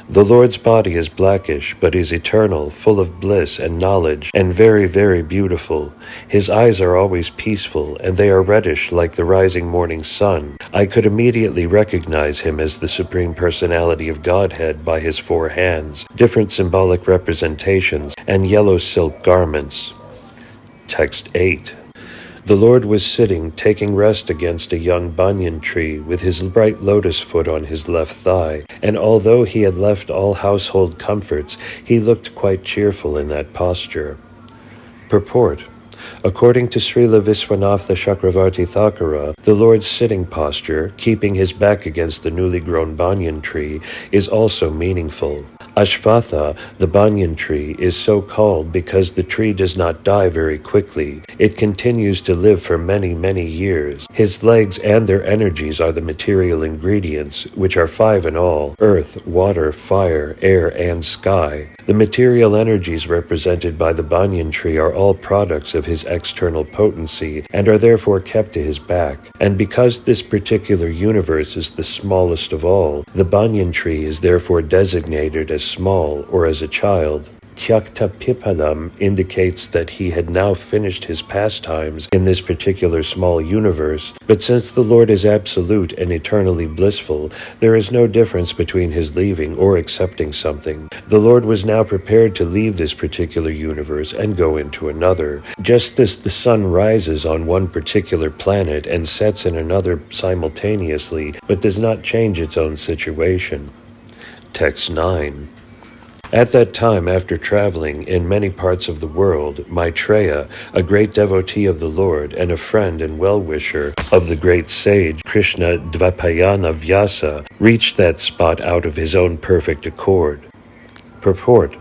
The Lord's body is blackish, but is eternal, full of bliss and knowledge, and very, very beautiful. His eyes are always peaceful, and they are reddish like the rising morning sun. I could immediately recognize him as the Supreme Personality of Godhead by his 4 hands, different symbolic representations, and yellow silk garments. Text 8. The Lord was sitting, taking rest against a young banyan tree, with his bright lotus foot on his left thigh, and although he had left all household comforts, he looked quite cheerful in that posture. Purport. According to Srila Viswanatha Chakravarti Thakura, the Lord's sitting posture, keeping his back against the newly grown banyan tree, is also meaningful. Ashvatha, the banyan tree, is so called because the tree does not die very quickly. It continues to live for many, many years. His legs and their energies are the material ingredients, which are 5 in all: earth, water, fire, air, and sky. The material energies represented by the banyan tree are all products of his external potency and are therefore kept to his back. And because this particular universe is the smallest of all, the banyan tree is therefore designated as small or as a child. Tyakta Pipalam indicates that he had now finished his pastimes in this particular small universe, but since the Lord is absolute and eternally blissful, there is no difference between his leaving or accepting something. The Lord was now prepared to leave this particular universe and go into another, just as the sun rises on one particular planet and sets in another simultaneously, but does not change its own situation. Text 9. At that time, after traveling in many parts of the world, Maitreya, a great devotee of the Lord and a friend and well-wisher of the great sage Krishna Dvapayana Vyasa, reached that spot out of his own perfect accord. Purport.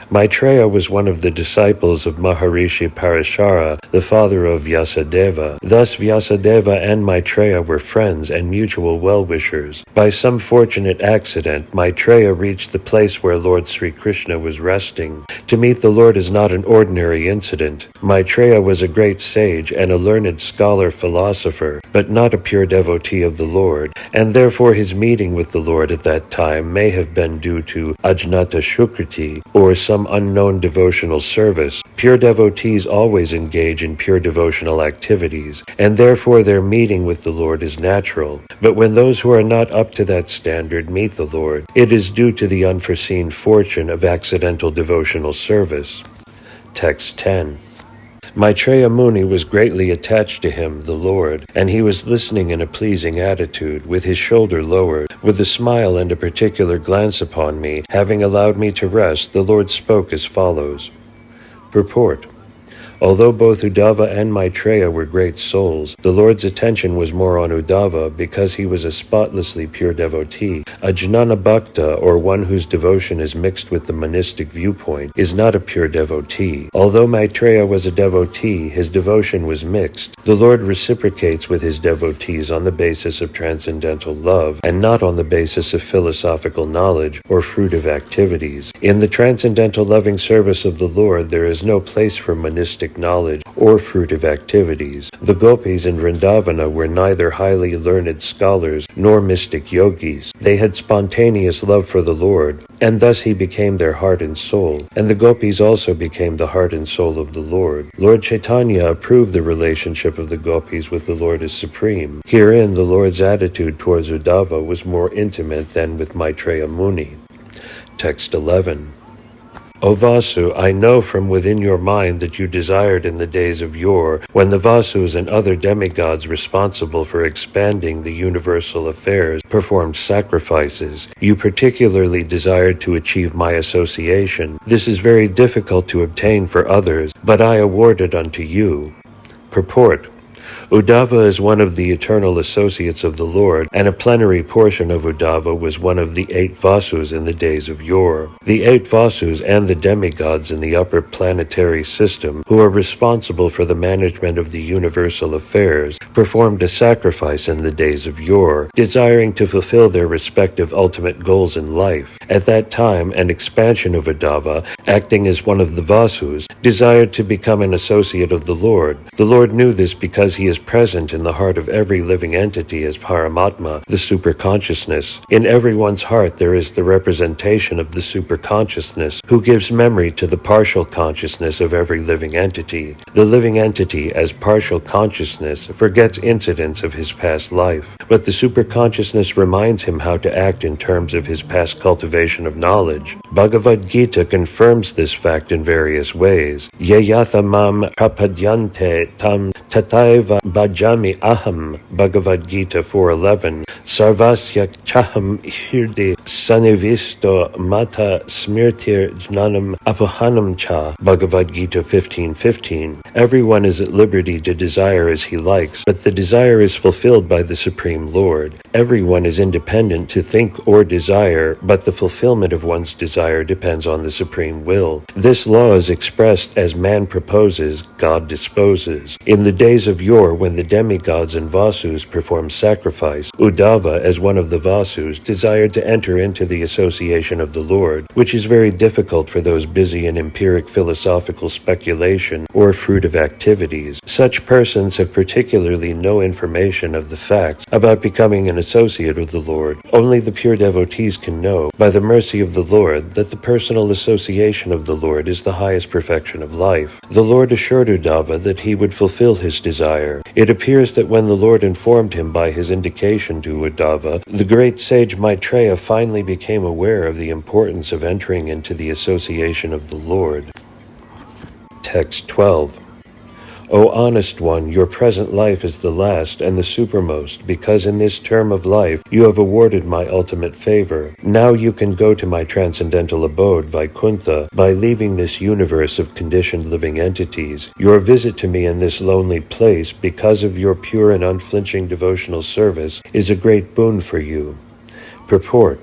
Maitreya was one of the disciples of Maharishi Parashara, the father of Vyasadeva. Thus Vyasadeva and Maitreya were friends and mutual well-wishers. By some fortunate accident, Maitreya reached the place where Lord Sri Krishna was resting. To meet the Lord is not an ordinary incident. Maitreya was a great sage and a learned scholar-philosopher, but not a pure devotee of the Lord, and therefore his meeting with the Lord at that time may have been due to Ajnata Shukriti, or some unknown devotional service. Pure devotees always engage in pure devotional activities, and therefore their meeting with the Lord is natural. But when those who are not up to that standard meet the Lord, it is due to the unforeseen fortune of accidental devotional service. Text 10. Maitreya Muni was greatly attached to him, the Lord, and he was listening in a pleasing attitude, with his shoulder lowered. With a smile and a particular glance upon me, having allowed me to rest, the Lord spoke as follows. Purport. Although both Uddhava and Maitreya were great souls, the Lord's attention was more on Uddhava because he was a spotlessly pure devotee. A jnana bhakta, or one whose devotion is mixed with the monistic viewpoint, is not a pure devotee. Although Maitreya was a devotee, his devotion was mixed. The Lord reciprocates with his devotees on the basis of transcendental love, and not on the basis of philosophical knowledge or fruitive activities. In the transcendental loving service of the Lord, there is no place for monistic knowledge or fruitive activities. The gopis in Vrindavana were neither highly learned scholars nor mystic yogis. They had spontaneous love for the Lord, and thus he became their heart and soul, and the gopis also became the heart and soul of the Lord. Lord Chaitanya approved the relationship of the gopis with the Lord as supreme. Herein the Lord's attitude towards Uddhava was more intimate than with Maitreya Muni. Text 11. O Vasu, I know from within your mind that you desired in the days of yore, when the Vasus and other demigods responsible for expanding the universal affairs performed sacrifices. You particularly desired to achieve my association. This is very difficult to obtain for others, but I award it unto you. Purport. Uddhava is one of the eternal associates of the Lord, and a plenary portion of Uddhava was one of the 8 Vasus in the days of yore. The 8 Vasus and the demigods in the upper planetary system, who are responsible for the management of the universal affairs, performed a sacrifice in the days of yore, desiring to fulfill their respective ultimate goals in life. At that time, an expansion of Uddhava, acting as one of the Vasus, desired to become an associate of the Lord. The Lord knew this because he is is present in the heart of every living entity as Paramatma, the superconsciousness. In everyone's heart there is the representation of the superconsciousness, who gives memory to the partial consciousness of every living entity. The living entity, as partial consciousness, forgets incidents of his past life, but the superconsciousness reminds him how to act in terms of his past cultivation of knowledge. Bhagavad Gita confirms this fact in various ways. Yeyatha mam prapadyante tam tataiva bhajami aham. Bhagavad Gita 4:11. Sarvasya chaham hirdi sanivisto mata smirtir jnanam apahanam cha. Bhagavad Gita 15:15. Everyone is at liberty to desire as he likes, but the desire is fulfilled by the Supreme Lord. Everyone is independent to think or desire, but the fulfillment of one's desire depends on the Supreme Will. This law is expressed as man proposes, God disposes. In the days of yore, when the demigods and Vasus performed sacrifice, Uddhava, as one of the Vasus, desired to enter into the association of the Lord, which is very difficult for those busy in empiric philosophical speculation or fruitive activities. Such persons have particularly no information of the facts about becoming an associate of the Lord. Only the pure devotees can know, by the mercy of the Lord, that the personal association of the Lord is the highest perfection of life. The Lord assured Uddhava that he would fulfill his desire. It appears that when the Lord informed him by his indication to Uddhava, the great sage Maitreya finally became aware of the importance of entering into the association of the Lord. Text 12. O honest one, your present life is the last and the supermost, because in this term of life you have awarded my ultimate favor. Now you can go to my transcendental abode, Vaikuntha, by leaving this universe of conditioned living entities. Your visit to me in this lonely place, because of your pure and unflinching devotional service, is a great boon for you. Purport.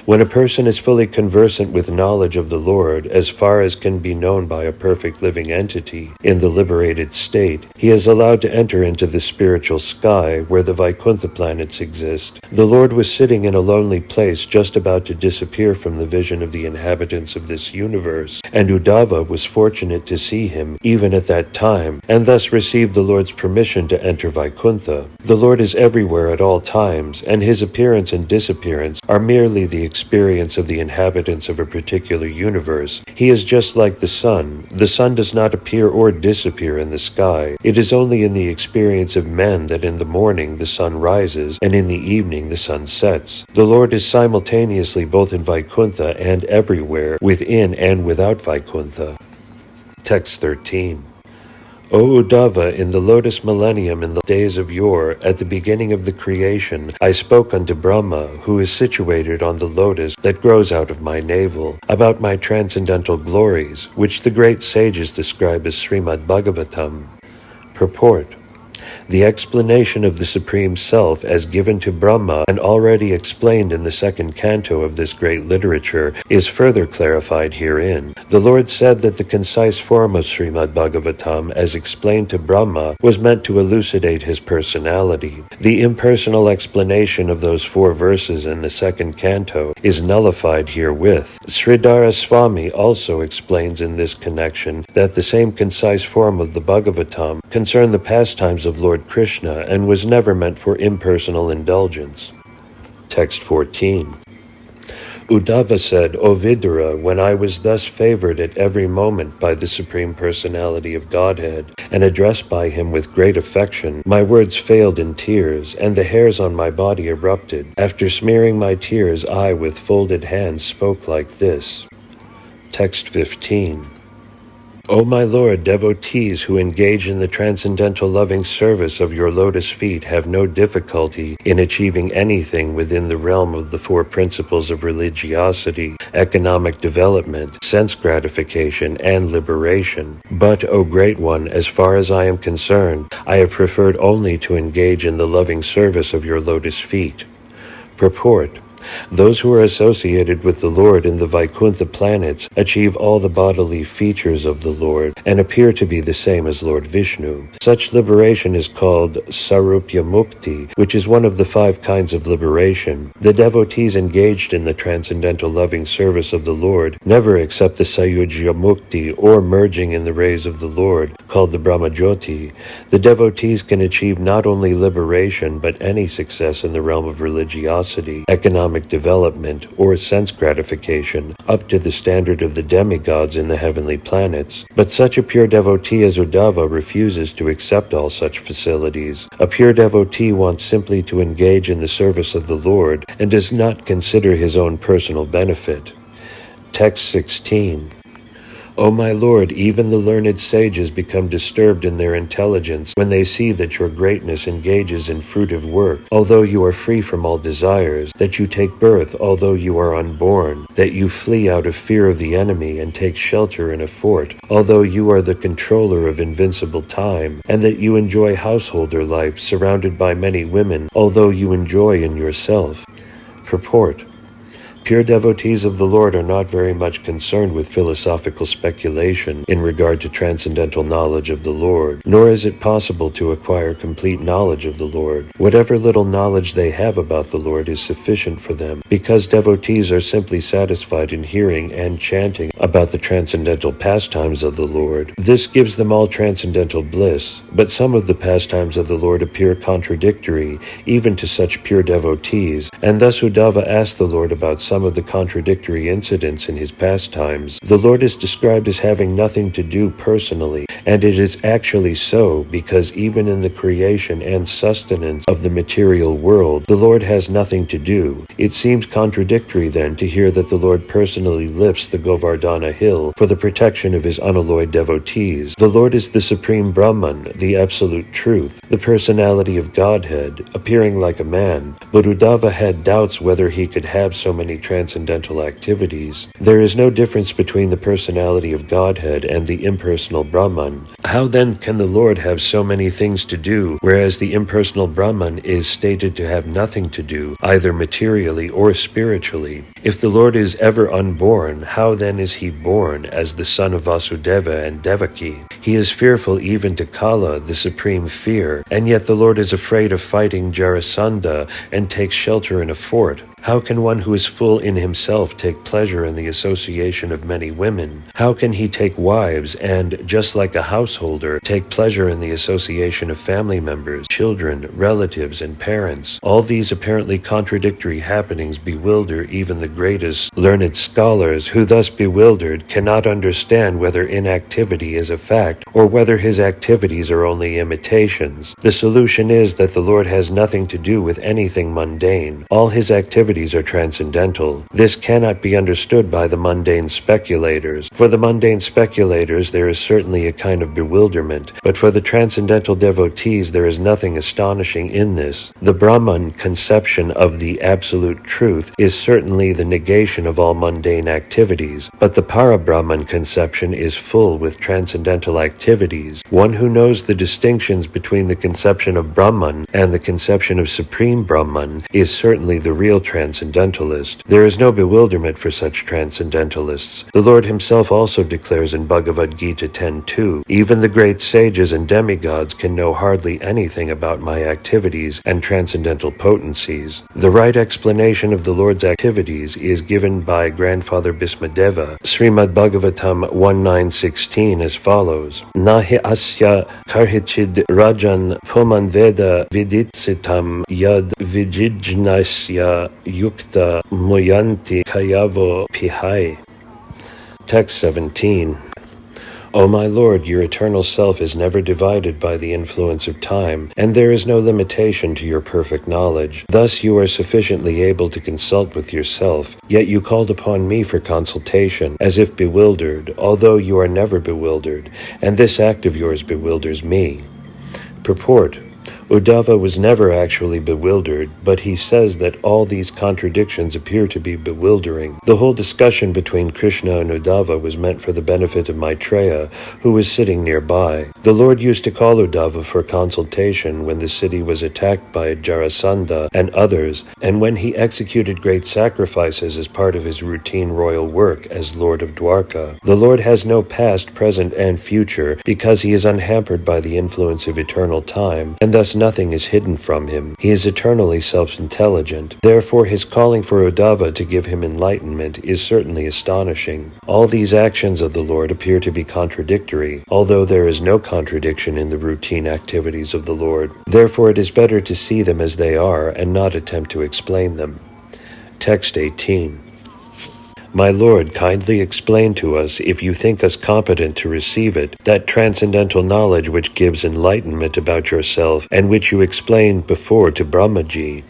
When a person is fully conversant with knowledge of the Lord, as far as can be known by a perfect living entity, in the liberated state, he is allowed to enter into the spiritual sky where the Vaikuntha planets exist. The Lord was sitting in a lonely place just about to disappear from the vision of the inhabitants of this universe, and Uddhava was fortunate to see him even at that time, and thus received the Lord's permission to enter Vaikuntha. The Lord is everywhere at all times, and his appearance and disappearance are merely the experience of the inhabitants of a particular universe. He is just like the sun. The sun does not appear or disappear in the sky. It is only in the experience of men that in the morning the sun rises, and in the evening the sun sets. The Lord is simultaneously both in Vaikuntha and everywhere, within and without Vaikuntha. Text 13. O Uddhava, in the lotus millennium in the days of yore, at the beginning of the creation, I spoke unto Brahma, who is situated on the lotus that grows out of my navel, about my transcendental glories, which the great sages describe as Srimad Bhagavatam. Purport. The explanation of the Supreme Self as given to Brahma and already explained in the second canto of this great literature is further clarified herein. The Lord said that the concise form of Srimad Bhagavatam as explained to Brahma was meant to elucidate his personality. The impersonal explanation of those 4 verses in the second canto is nullified herewith. Sridhara Swami also explains in this connection that the same concise form of the Bhagavatam concerned the pastimes of Lord Krishna and was never meant for impersonal indulgence. Text 14. Uddhava said, O Vidura, when I was thus favored at every moment by the Supreme Personality of Godhead, and addressed by him with great affection, my words failed in tears, and the hairs on my body erupted. After smearing my tears, I, with folded hands, spoke like this. Text 15. O my Lord, devotees who engage in the transcendental loving service of your lotus feet have no difficulty in achieving anything within the realm of the 4 principles of religiosity, economic development, sense gratification, and liberation. But, O Great One, as far as I am concerned, I have preferred only to engage in the loving service of your lotus feet. Purport. Those who are associated with the Lord in the Vaikuntha planets achieve all the bodily features of the Lord and appear to be the same as Lord Vishnu. Such liberation is called Sarupya Mukti, which is one of the 5 kinds of liberation. The devotees engaged in the transcendental loving service of the Lord never accept the Sayujya Mukti, or merging in the rays of the Lord, called the Brahmajyoti. The devotees can achieve not only liberation but any success in the realm of religiosity, economic development, or sense gratification, up to the standard of the demigods in the heavenly planets. But such a pure devotee as Uddhava refuses to accept all such facilities. A pure devotee wants simply to engage in the service of the Lord and does not consider his own personal benefit. Text 16. O my Lord, even the learned sages become disturbed in their intelligence when they see that your greatness engages in fruitive work, although you are free from all desires, that you take birth, although you are unborn, that you flee out of fear of the enemy and take shelter in a fort, although you are the controller of invincible time, and that you enjoy householder life surrounded by many women, although you enjoy in yourself. Purport. Pure devotees of the Lord are not very much concerned with philosophical speculation in regard to transcendental knowledge of the Lord, nor is it possible to acquire complete knowledge of the Lord. Whatever little knowledge they have about the Lord is sufficient for them, because devotees are simply satisfied in hearing and chanting about the transcendental pastimes of the Lord. This gives them all transcendental bliss, but some of the pastimes of the Lord appear contradictory even to such pure devotees, and thus Uddhava asked the Lord about some of the contradictory incidents in his pastimes. The Lord is described as having nothing to do personally, and it is actually so because even in the creation and sustenance of the material world, the Lord has nothing to do. It seems contradictory then to hear that the Lord personally lifts the Govardhana hill for the protection of his unalloyed devotees. The Lord is the Supreme Brahman, the Absolute Truth, the personality of Godhead, appearing like a man, but Uddhava had doubts whether he could have so many transcendental activities. There is no difference between the personality of Godhead and the impersonal Brahman. How then can the Lord have so many things to do, whereas the impersonal Brahman is stated to have nothing to do, either materially or spiritually? If the Lord is ever unborn, how then is he born as the son of Vasudeva and Devaki? He is fearful even to Kala, the supreme fear, and yet the Lord is afraid of fighting Jarasandha and takes shelter in a fort. How can one who is full in himself take pleasure in the association of many women? How can he take wives and, just like a householder, take pleasure in the association of family members, children, relatives, and parents? All these apparently contradictory happenings bewilder even the greatest learned scholars, who thus bewildered cannot understand whether inactivity is a fact or whether his activities are only imitations. The solution is that the Lord has nothing to do with anything mundane. All his activities are transcendental. This cannot be understood by the mundane speculators. For the mundane speculators there is certainly a kind of bewilderment, but for the transcendental devotees there is nothing astonishing in this. The Brahman conception of the Absolute Truth is certainly the negation of all mundane activities, but the Para-Brahman conception is full with transcendental activities. One who knows the distinctions between the conception of Brahman and the conception of Supreme Brahman is certainly the real transcendentalist. There is no bewilderment for such transcendentalists. The Lord himself also declares in Bhagavad Gita 10:2, even the great sages and demigods can know hardly anything about my activities and transcendental potencies. The right explanation of the Lord's activities is given by Grandfather Bhismadeva, Srimad Bhagavatam 1.9.16 as follows: Nahi asya karhichid rajan puman veda viditsitam yad vijijnasya yukta muyanti kayavo pihai. Text 17. O my Lord, your eternal self is never divided by the influence of time, and there is no limitation to your perfect knowledge. Thus you are sufficiently able to consult with yourself, yet you called upon me for consultation, as if bewildered, although you are never bewildered, and this act of yours bewilders me. Purport. Uddhava was never actually bewildered, but he says that all these contradictions appear to be bewildering. The whole discussion between Krishna and Uddhava was meant for the benefit of Maitreya, who was sitting nearby. The Lord used to call Uddhava for consultation when the city was attacked by Jarasandha and others, and when he executed great sacrifices as part of his routine royal work as Lord of Dwarka. The Lord has no past, present, and future because he is unhampered by the influence of eternal time, and thus nothing is hidden from him. He is eternally self-intelligent. Therefore, his calling for Uddhava to give him enlightenment is certainly astonishing. All these actions of the Lord appear to be contradictory, although there is no contradiction in the routine activities of the Lord. Therefore, it is better to see them as they are and not attempt to explain them. Text 18. My Lord, kindly explain to us, if you think us competent to receive it, that transcendental knowledge which gives enlightenment about yourself and which you explained before to Brahmaji.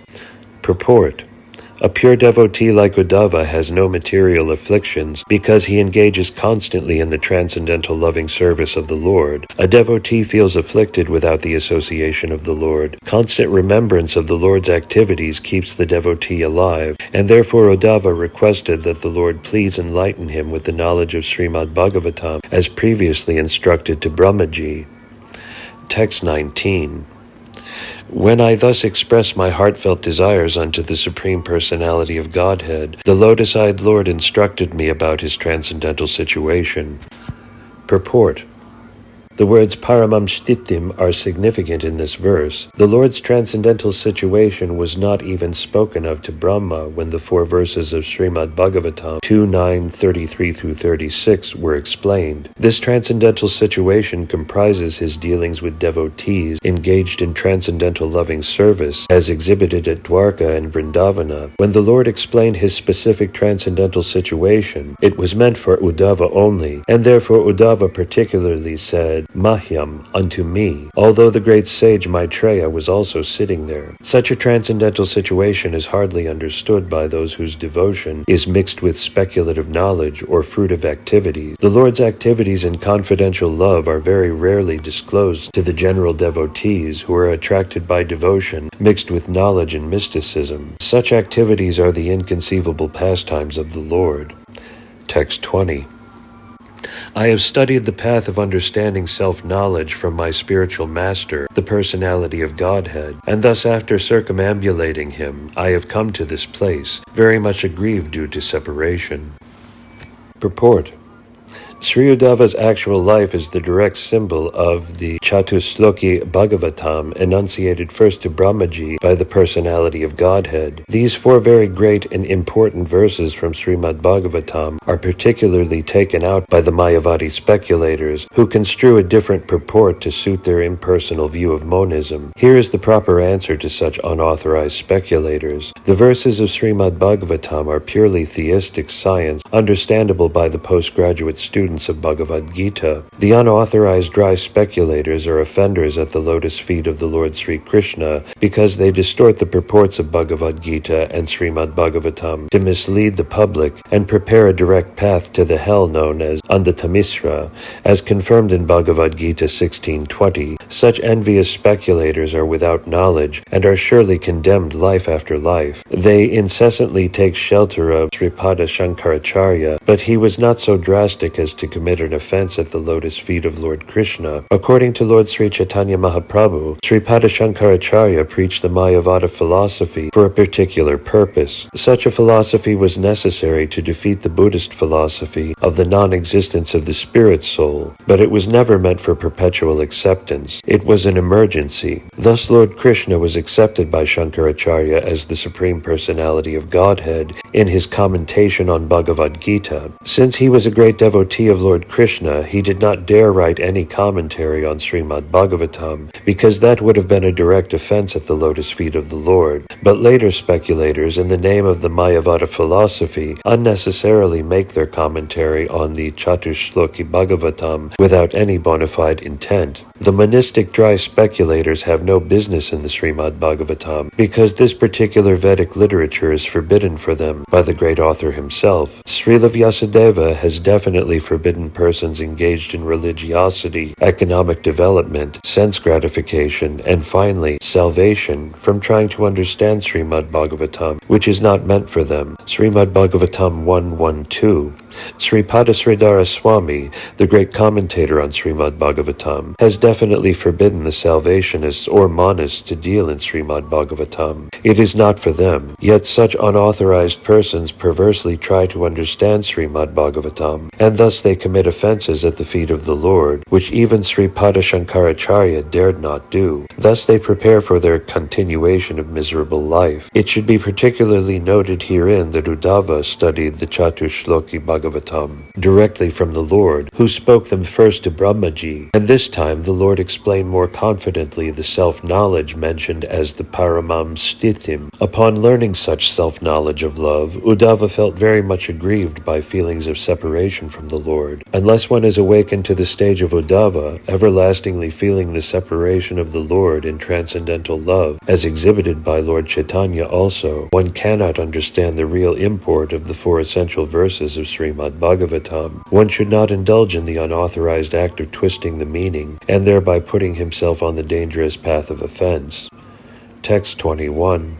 Purport. A pure devotee like Uddhava has no material afflictions because he engages constantly in the transcendental loving service of the Lord. A devotee feels afflicted without the association of the Lord. Constant remembrance of the Lord's activities keeps the devotee alive, and therefore Uddhava requested that the Lord please enlighten him with the knowledge of Srimad Bhagavatam as previously instructed to Brahmaji. Text 19. When I thus express my heartfelt desires unto the Supreme Personality of Godhead, the lotus-eyed Lord instructed me about his transcendental situation. Purport. The words paramam shtitim are significant in this verse. The Lord's transcendental situation was not even spoken of to Brahma when the 4 verses of Srimad Bhagavatam 2:9-33-36 were explained. This transcendental situation comprises his dealings with devotees engaged in transcendental loving service as exhibited at Dwarka and Vrindavana. When the Lord explained his specific transcendental situation, it was meant for Uddhava only, and therefore Uddhava particularly said, Mahyam, unto me, although the great sage Maitreya was also sitting there. Such a transcendental situation is hardly understood by those whose devotion is mixed with speculative knowledge or fruitive activity. The Lord's activities in confidential love are very rarely disclosed to the general devotees who are attracted by devotion mixed with knowledge and mysticism. Such activities are the inconceivable pastimes of the Lord. Text 20. I have studied the path of understanding self-knowledge from my spiritual master, the personality of Godhead, and thus after circumambulating him, I have come to this place, very much aggrieved due to separation. Purport. Sri Uddhava's actual life is the direct symbol of the Chatusloki Bhagavatam enunciated first to Brahmaji by the personality of Godhead. These 4 very great and important verses from Srimad Bhagavatam are particularly taken out by the Mayavadi speculators who construe a different purport to suit their impersonal view of monism. Here is the proper answer to such unauthorized speculators. The verses of Srimad Bhagavatam are purely theistic science, understandable by the postgraduate students of Bhagavad Gita. The unauthorized dry speculators are offenders at the lotus feet of the Lord Sri Krishna because they distort the purports of Bhagavad Gita and Srimad Bhagavatam to mislead the public and prepare a direct path to the hell known as Andatamisra, as confirmed in Bhagavad Gita 16:20. Such envious speculators are without knowledge and are surely condemned life after life. They incessantly take shelter of Sripada Shankaracharya, but he was not so drastic as to commit an offense at the lotus feet of Lord Krishna. According to Lord Sri Chaitanya Mahaprabhu, Sripada Shankaracharya preached the Mayavada philosophy for a particular purpose. Such a philosophy was necessary to defeat the Buddhist philosophy of the non-existence of the spirit soul, but it was never meant for perpetual acceptance. It was an emergency. Thus Lord Krishna was accepted by Shankaracharya as the Supreme Personality of Godhead in his commentation on Bhagavad Gita. Since he was a great devotee of Lord Krishna, he did not dare write any commentary on Srimad Bhagavatam, because that would have been a direct offense at the lotus feet of the Lord. But later speculators, in the name of the Mayavada philosophy, unnecessarily make their commentary on the Chatushloki Bhagavatam without any bona fide intent. The monistic dry speculators have no business in the Srimad Bhagavatam, because this particular Vedic literature is forbidden for them by the great author himself. Srila Vyasadeva has definitely forbidden persons engaged in religiosity, economic development, sense gratification, and finally, salvation from trying to understand Srimad Bhagavatam, which is not meant for them. Srimad Bhagavatam 1.1.2. Sripada Sridhara Swami, the great commentator on Srimad Bhagavatam, has definitely forbidden the Salvationists or monists to deal in Srimad Bhagavatam. It is not for them, yet such unauthorized persons perversely try to understand Srimad Bhagavatam, and thus they commit offenses at the feet of the Lord, which even Sripada Shankaracharya dared not do. Thus they prepare for their continuation of miserable life. It should be particularly noted herein that Uddhava studied the Chatushloki Bhagavatam directly from the Lord, who spoke them first to Brahmaji, and this time the Lord explained more confidently the self-knowledge mentioned as the Paramam Stithim. Upon learning such self-knowledge of love, Uddhava felt very much aggrieved by feelings of separation from the Lord. Unless one is awakened to the stage of Uddhava, everlastingly feeling the separation of the Lord in transcendental love, as exhibited by Lord Chaitanya also, one cannot understand the real import of the four essential verses of Srimad Bhagavatam. One should not indulge in the unauthorized act of twisting the meaning, and thereby putting himself on the dangerous path of offense. Text 21.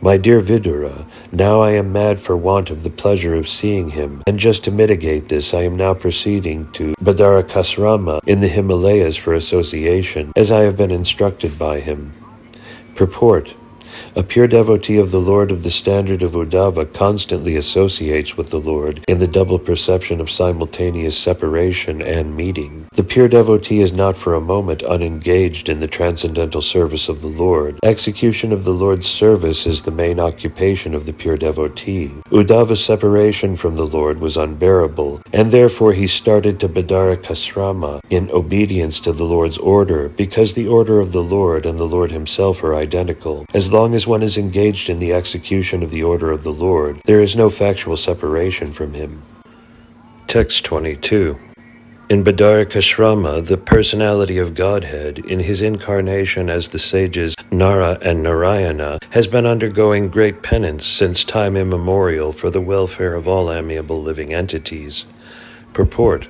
My dear Vidura, now I am mad for want of the pleasure of seeing him, and just to mitigate this I am now proceeding to Badarakasrama in the Himalayas for association, as I have been instructed by him. Purport. A pure devotee of the Lord of the standard of Uddhava constantly associates with the Lord in the double perception of simultaneous separation and meeting. The pure devotee is not for a moment unengaged in the transcendental service of the Lord. Execution of the Lord's service is the main occupation of the pure devotee. Uddhava's separation from the Lord was unbearable, and therefore he started to Badarakasrama in obedience to the Lord's order, because the order of the Lord and the Lord himself are identical. As long as one is engaged in the execution of the order of the Lord, there is no factual separation from him. Text 22. In Badarakasrama, the personality of Godhead, in his incarnation as the sages Nara and Narayana, has been undergoing great penance since time immemorial for the welfare of all amiable living entities. Purport.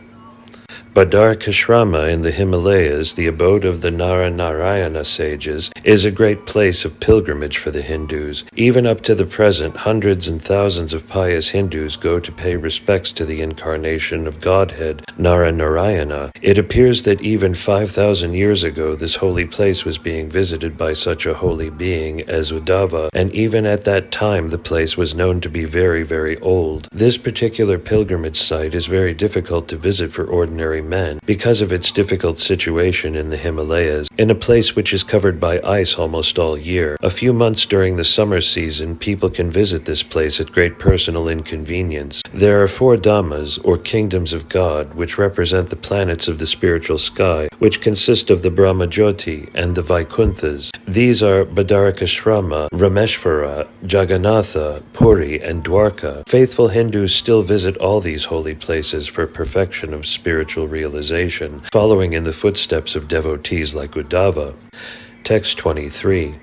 Badarakasrama in the Himalayas, the abode of the Nara-Narayana sages, is a great place of pilgrimage for the Hindus. Even up to the present, hundreds and thousands of pious Hindus go to pay respects to the incarnation of Godhead, Nara-Narayana. It appears that even 5,000 years ago this holy place was being visited by such a holy being as Uddhava, and even at that time the place was known to be very, very old. This particular pilgrimage site is very difficult to visit for ordinary men because of its difficult situation in the Himalayas, in a place which is covered by ice almost all year. A few months during the summer season, people can visit this place at great personal inconvenience. There are 4 dhammas, or kingdoms of God, which represent the planets of the spiritual sky, which consist of the Brahmajyoti and the Vaikunthas. These are Badarakasrama, Rameshvara, Jagannatha, Puri, and Dwarka. Faithful Hindus still visit all these holy places for perfection of spiritual realization, following in the footsteps of devotees like Uddhava. Text 23.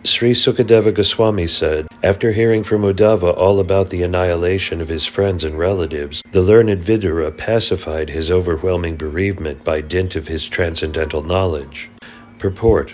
Sri Sukadeva Goswami said, after hearing from Uddhava all about the annihilation of his friends and relatives, the learned Vidura pacified his overwhelming bereavement by dint of his transcendental knowledge. Purport.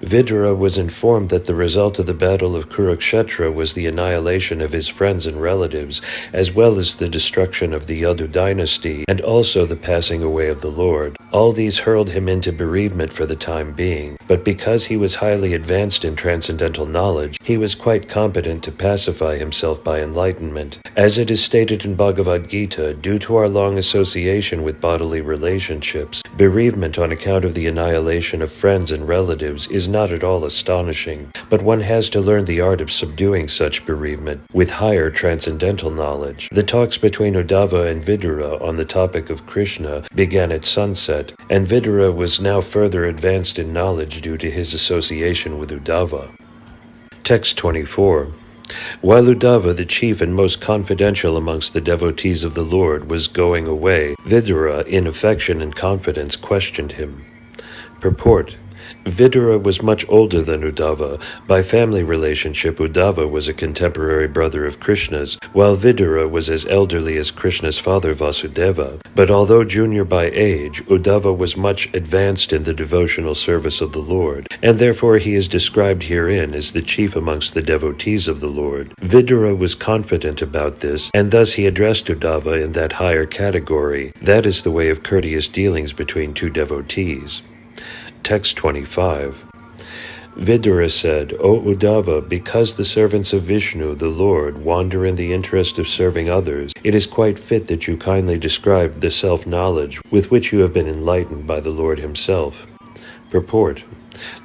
Vidura was informed that the result of the battle of Kurukshetra was the annihilation of his friends and relatives, as well as the destruction of the Yadu dynasty, and also the passing away of the Lord. All these hurled him into bereavement for the time being, but because he was highly advanced in transcendental knowledge, he was quite competent to pacify himself by enlightenment. As it is stated in Bhagavad Gita, due to our long association with bodily relationships, bereavement on account of the annihilation of friends and relatives is not at all astonishing, but one has to learn the art of subduing such bereavement with higher transcendental knowledge. The talks between Uddhava and Vidura on the topic of Krishna began at sunset, and Vidura was now further advanced in knowledge due to his association with Uddhava. Text 24. While Uddhava, the chief and most confidential amongst the devotees of the Lord, was going away, Vidura, in affection and confidence, questioned him. Purport. Vidura was much older than Uddhava. By family relationship, Uddhava was a contemporary brother of Krishna's, while Vidura was as elderly as Krishna's father Vasudeva. But although junior by age, Uddhava was much advanced in the devotional service of the Lord, and therefore he is described herein as the chief amongst the devotees of the Lord. Vidura was confident about this, and thus he addressed Uddhava in that higher category. That is the way of courteous dealings between two devotees. Text 25. Vidura said, O Uddhava, because the servants of Vishnu, the Lord, wander in the interest of serving others, it is quite fit that you kindly describe the self-knowledge with which you have been enlightened by the Lord himself. Purport.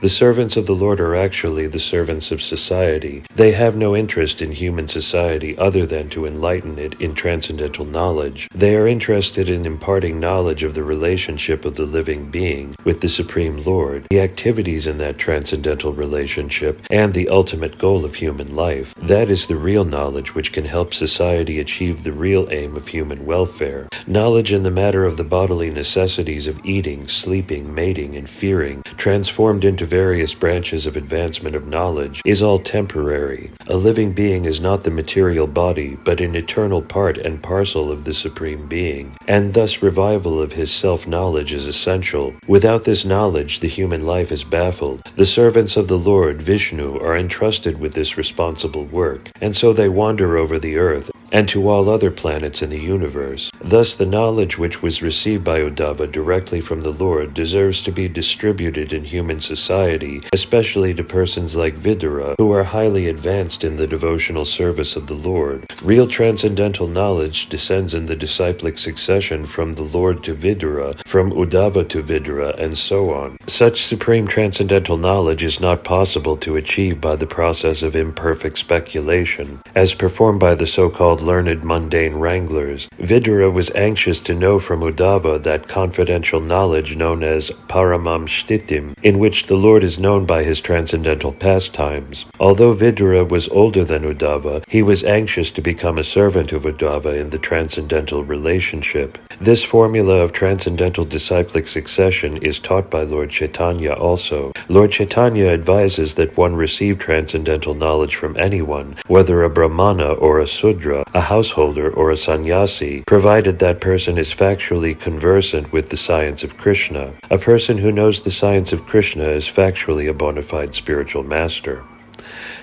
The servants of the Lord are actually the servants of society. They have no interest in human society other than to enlighten it in transcendental knowledge. They are interested in imparting knowledge of the relationship of the living being with the Supreme Lord, the activities in that transcendental relationship, and the ultimate goal of human life. That is the real knowledge which can help society achieve the real aim of human welfare. Knowledge in the matter of the bodily necessities of eating, sleeping, mating, and fearing, transformed into various branches of advancement of knowledge, is all temporary. A living being is not the material body, but an eternal part and parcel of the Supreme Being, and thus revival of his self-knowledge is essential. Without this knowledge, the human life is baffled. The servants of the Lord, Vishnu, are entrusted with this responsible work, and so they wander over the earth, and to all other planets in the universe. Thus the knowledge which was received by Uddhava directly from the Lord deserves to be distributed in human society, especially to persons like Vidura, who are highly advanced in the devotional service of the Lord. Real transcendental knowledge descends in the disciplic succession from the Lord to Vidura, from Uddhava to Vidura, and so on. Such supreme transcendental knowledge is not possible to achieve by the process of imperfect speculation, as performed by the so-called learned mundane wranglers. Vidura was anxious to know from Uddhava that confidential knowledge known as Paramam Shtitim, in which the Lord is known by his transcendental pastimes. Although Vidura was older than Uddhava, he was anxious to become a servant of Uddhava in the transcendental relationship. This formula of transcendental disciplic succession is taught by Lord Chaitanya also. Lord Chaitanya advises that one receive transcendental knowledge from anyone, whether a Brahmana or a Sudra, a householder or a sannyasi, provided that person is factually conversant with the science of Krishna. A person who knows the science of Krishna is factually a bona fide spiritual master.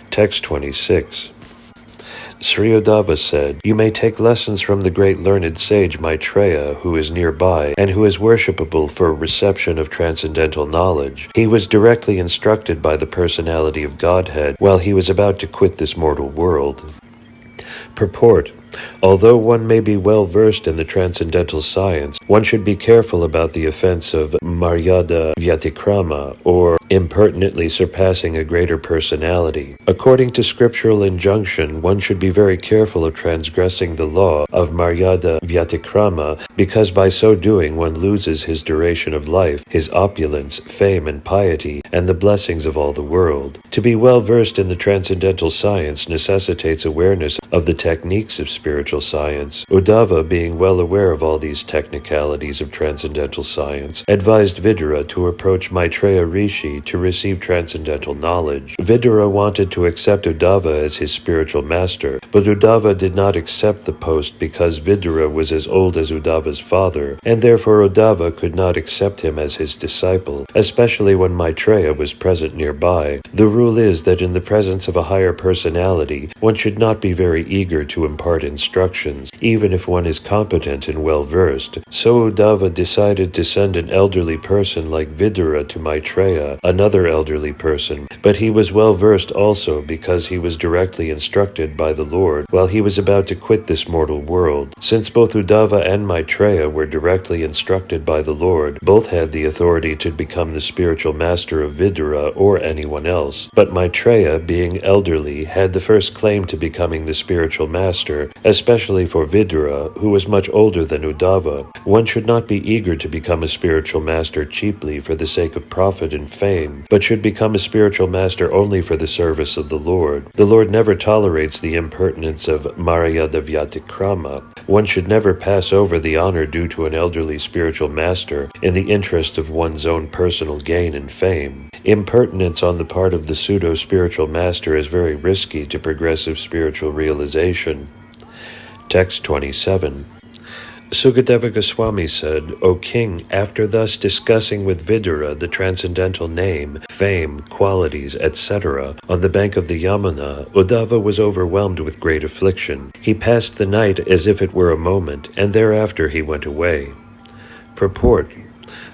Text 26. Sri Uddhava said, You may take lessons from the great learned sage Maitreya, who is nearby, and who is worshipable for reception of transcendental knowledge. He was directly instructed by the personality of Godhead while he was about to quit this mortal world. Purport. Although one may be well versed in the transcendental science, one should be careful about the offense of Maryada Vyatikrama, or impertinently surpassing a greater personality. According to scriptural injunction, one should be very careful of transgressing the law of Maryada Vyatikrama, because by so doing one loses his duration of life, his opulence, fame, and piety, and the blessings of all the world. To be well versed in the transcendental science necessitates awareness of the techniques of spiritual science. Uddhava, being well aware of all these technicalities of transcendental science, advised Vidura to approach Maitreya Rishi to receive transcendental knowledge. Vidura wanted to accept Uddhava as his spiritual master, but Uddhava did not accept the post because Vidura was as old as Uddhava's father, and therefore Uddhava could not accept him as his disciple, especially when Maitreya was present nearby. The rule is that in the presence of a higher personality, one should not be very eager to impart instructions, even if one is competent and well-versed. So Uddhava decided to send an elderly person like Vidura to Maitreya, another elderly person, but he was well-versed also because he was directly instructed by the Lord while he was about to quit this mortal world. Since both Uddhava and Maitreya were directly instructed by the Lord, both had the authority to become the spiritual master of Vidura or anyone else. But Maitreya, being elderly, had the first claim to becoming the spiritual master, especially for Vidura, who was much older than Uddhava. One should not be eager to become a spiritual master cheaply for the sake of profit and fame, but should become a spiritual master only for the service of the Lord. The Lord never tolerates the impertinent impertinence of Maryada Vyatikrama, one should never pass over the honor due to an elderly spiritual master in the interest of one's own personal gain and fame. Impertinence on the part of the pseudo-spiritual master is very risky to progressive spiritual realization. Text 27. Sukadeva Goswami said, O king, after thus discussing with Vidura the transcendental name, fame, qualities, etc., on the bank of the Yamuna, Uddhava was overwhelmed with great affliction. He passed the night as if it were a moment, and thereafter he went away. Purport.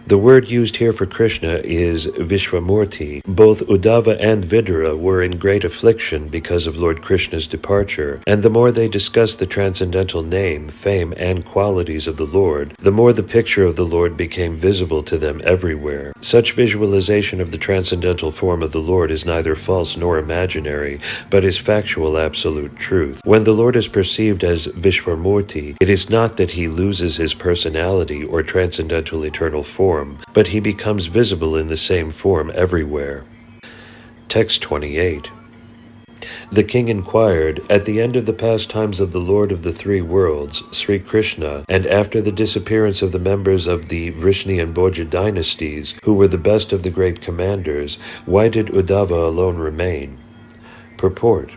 The word used here for Krishna is Vishwamurti. Both Uddhava and Vidura were in great affliction because of Lord Krishna's departure, and the more they discussed the transcendental name, fame, and qualities of the Lord, the more the picture of the Lord became visible to them everywhere. Such visualization of the transcendental form of the Lord is neither false nor imaginary, but is factual absolute truth. When the Lord is perceived as Vishwamurti, it is not that he loses his personality or transcendental eternal form, but he becomes visible in the same form everywhere. Text 28. The king inquired, at the end of the pastimes of the Lord of the three worlds, Sri Krishna, and after the disappearance of the members of the Vrishni and Bhoja dynasties, who were the best of the great commanders, why did Uddhava alone remain? Purport.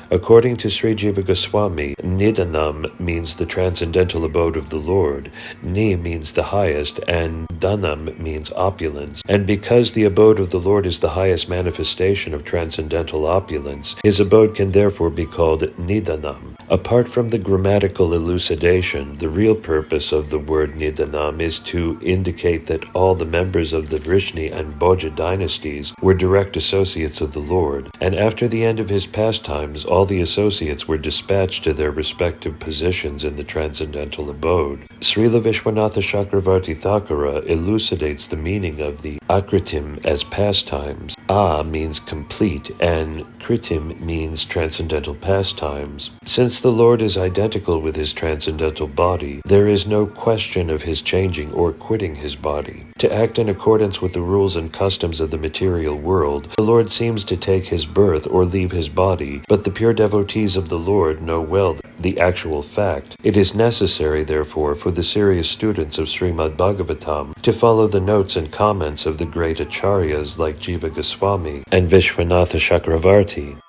According to Sri Jiva Goswami, Nidanam means the transcendental abode of the Lord, Ni means the highest, and Dhanam means opulence. And because the abode of the Lord is the highest manifestation of transcendental opulence, his abode can therefore be called Nidanam. Apart from the grammatical elucidation, the real purpose of the word Nidanam is to indicate that all the members of the Vrishni and Bhoja dynasties were direct associates of the Lord, and after the end of his pastimes, all the associates were dispatched to their respective positions in the transcendental abode. Srila Vishwanatha Chakravarti Thakura elucidates the meaning of the akritim as pastimes. A means complete, and kritim means transcendental pastimes. Since the Lord is identical with his transcendental body, there is no question of his changing or quitting his body. To act in accordance with the rules and customs of the material world, the Lord seems to take his birth or leave his body, but the pure devotees of the Lord know well the actual fact. It is necessary, therefore, for the serious students of Srimad Bhagavatam to follow the notes and comments of the great acharyas like Jiva Goswami and Vishwanatha Chakravarti.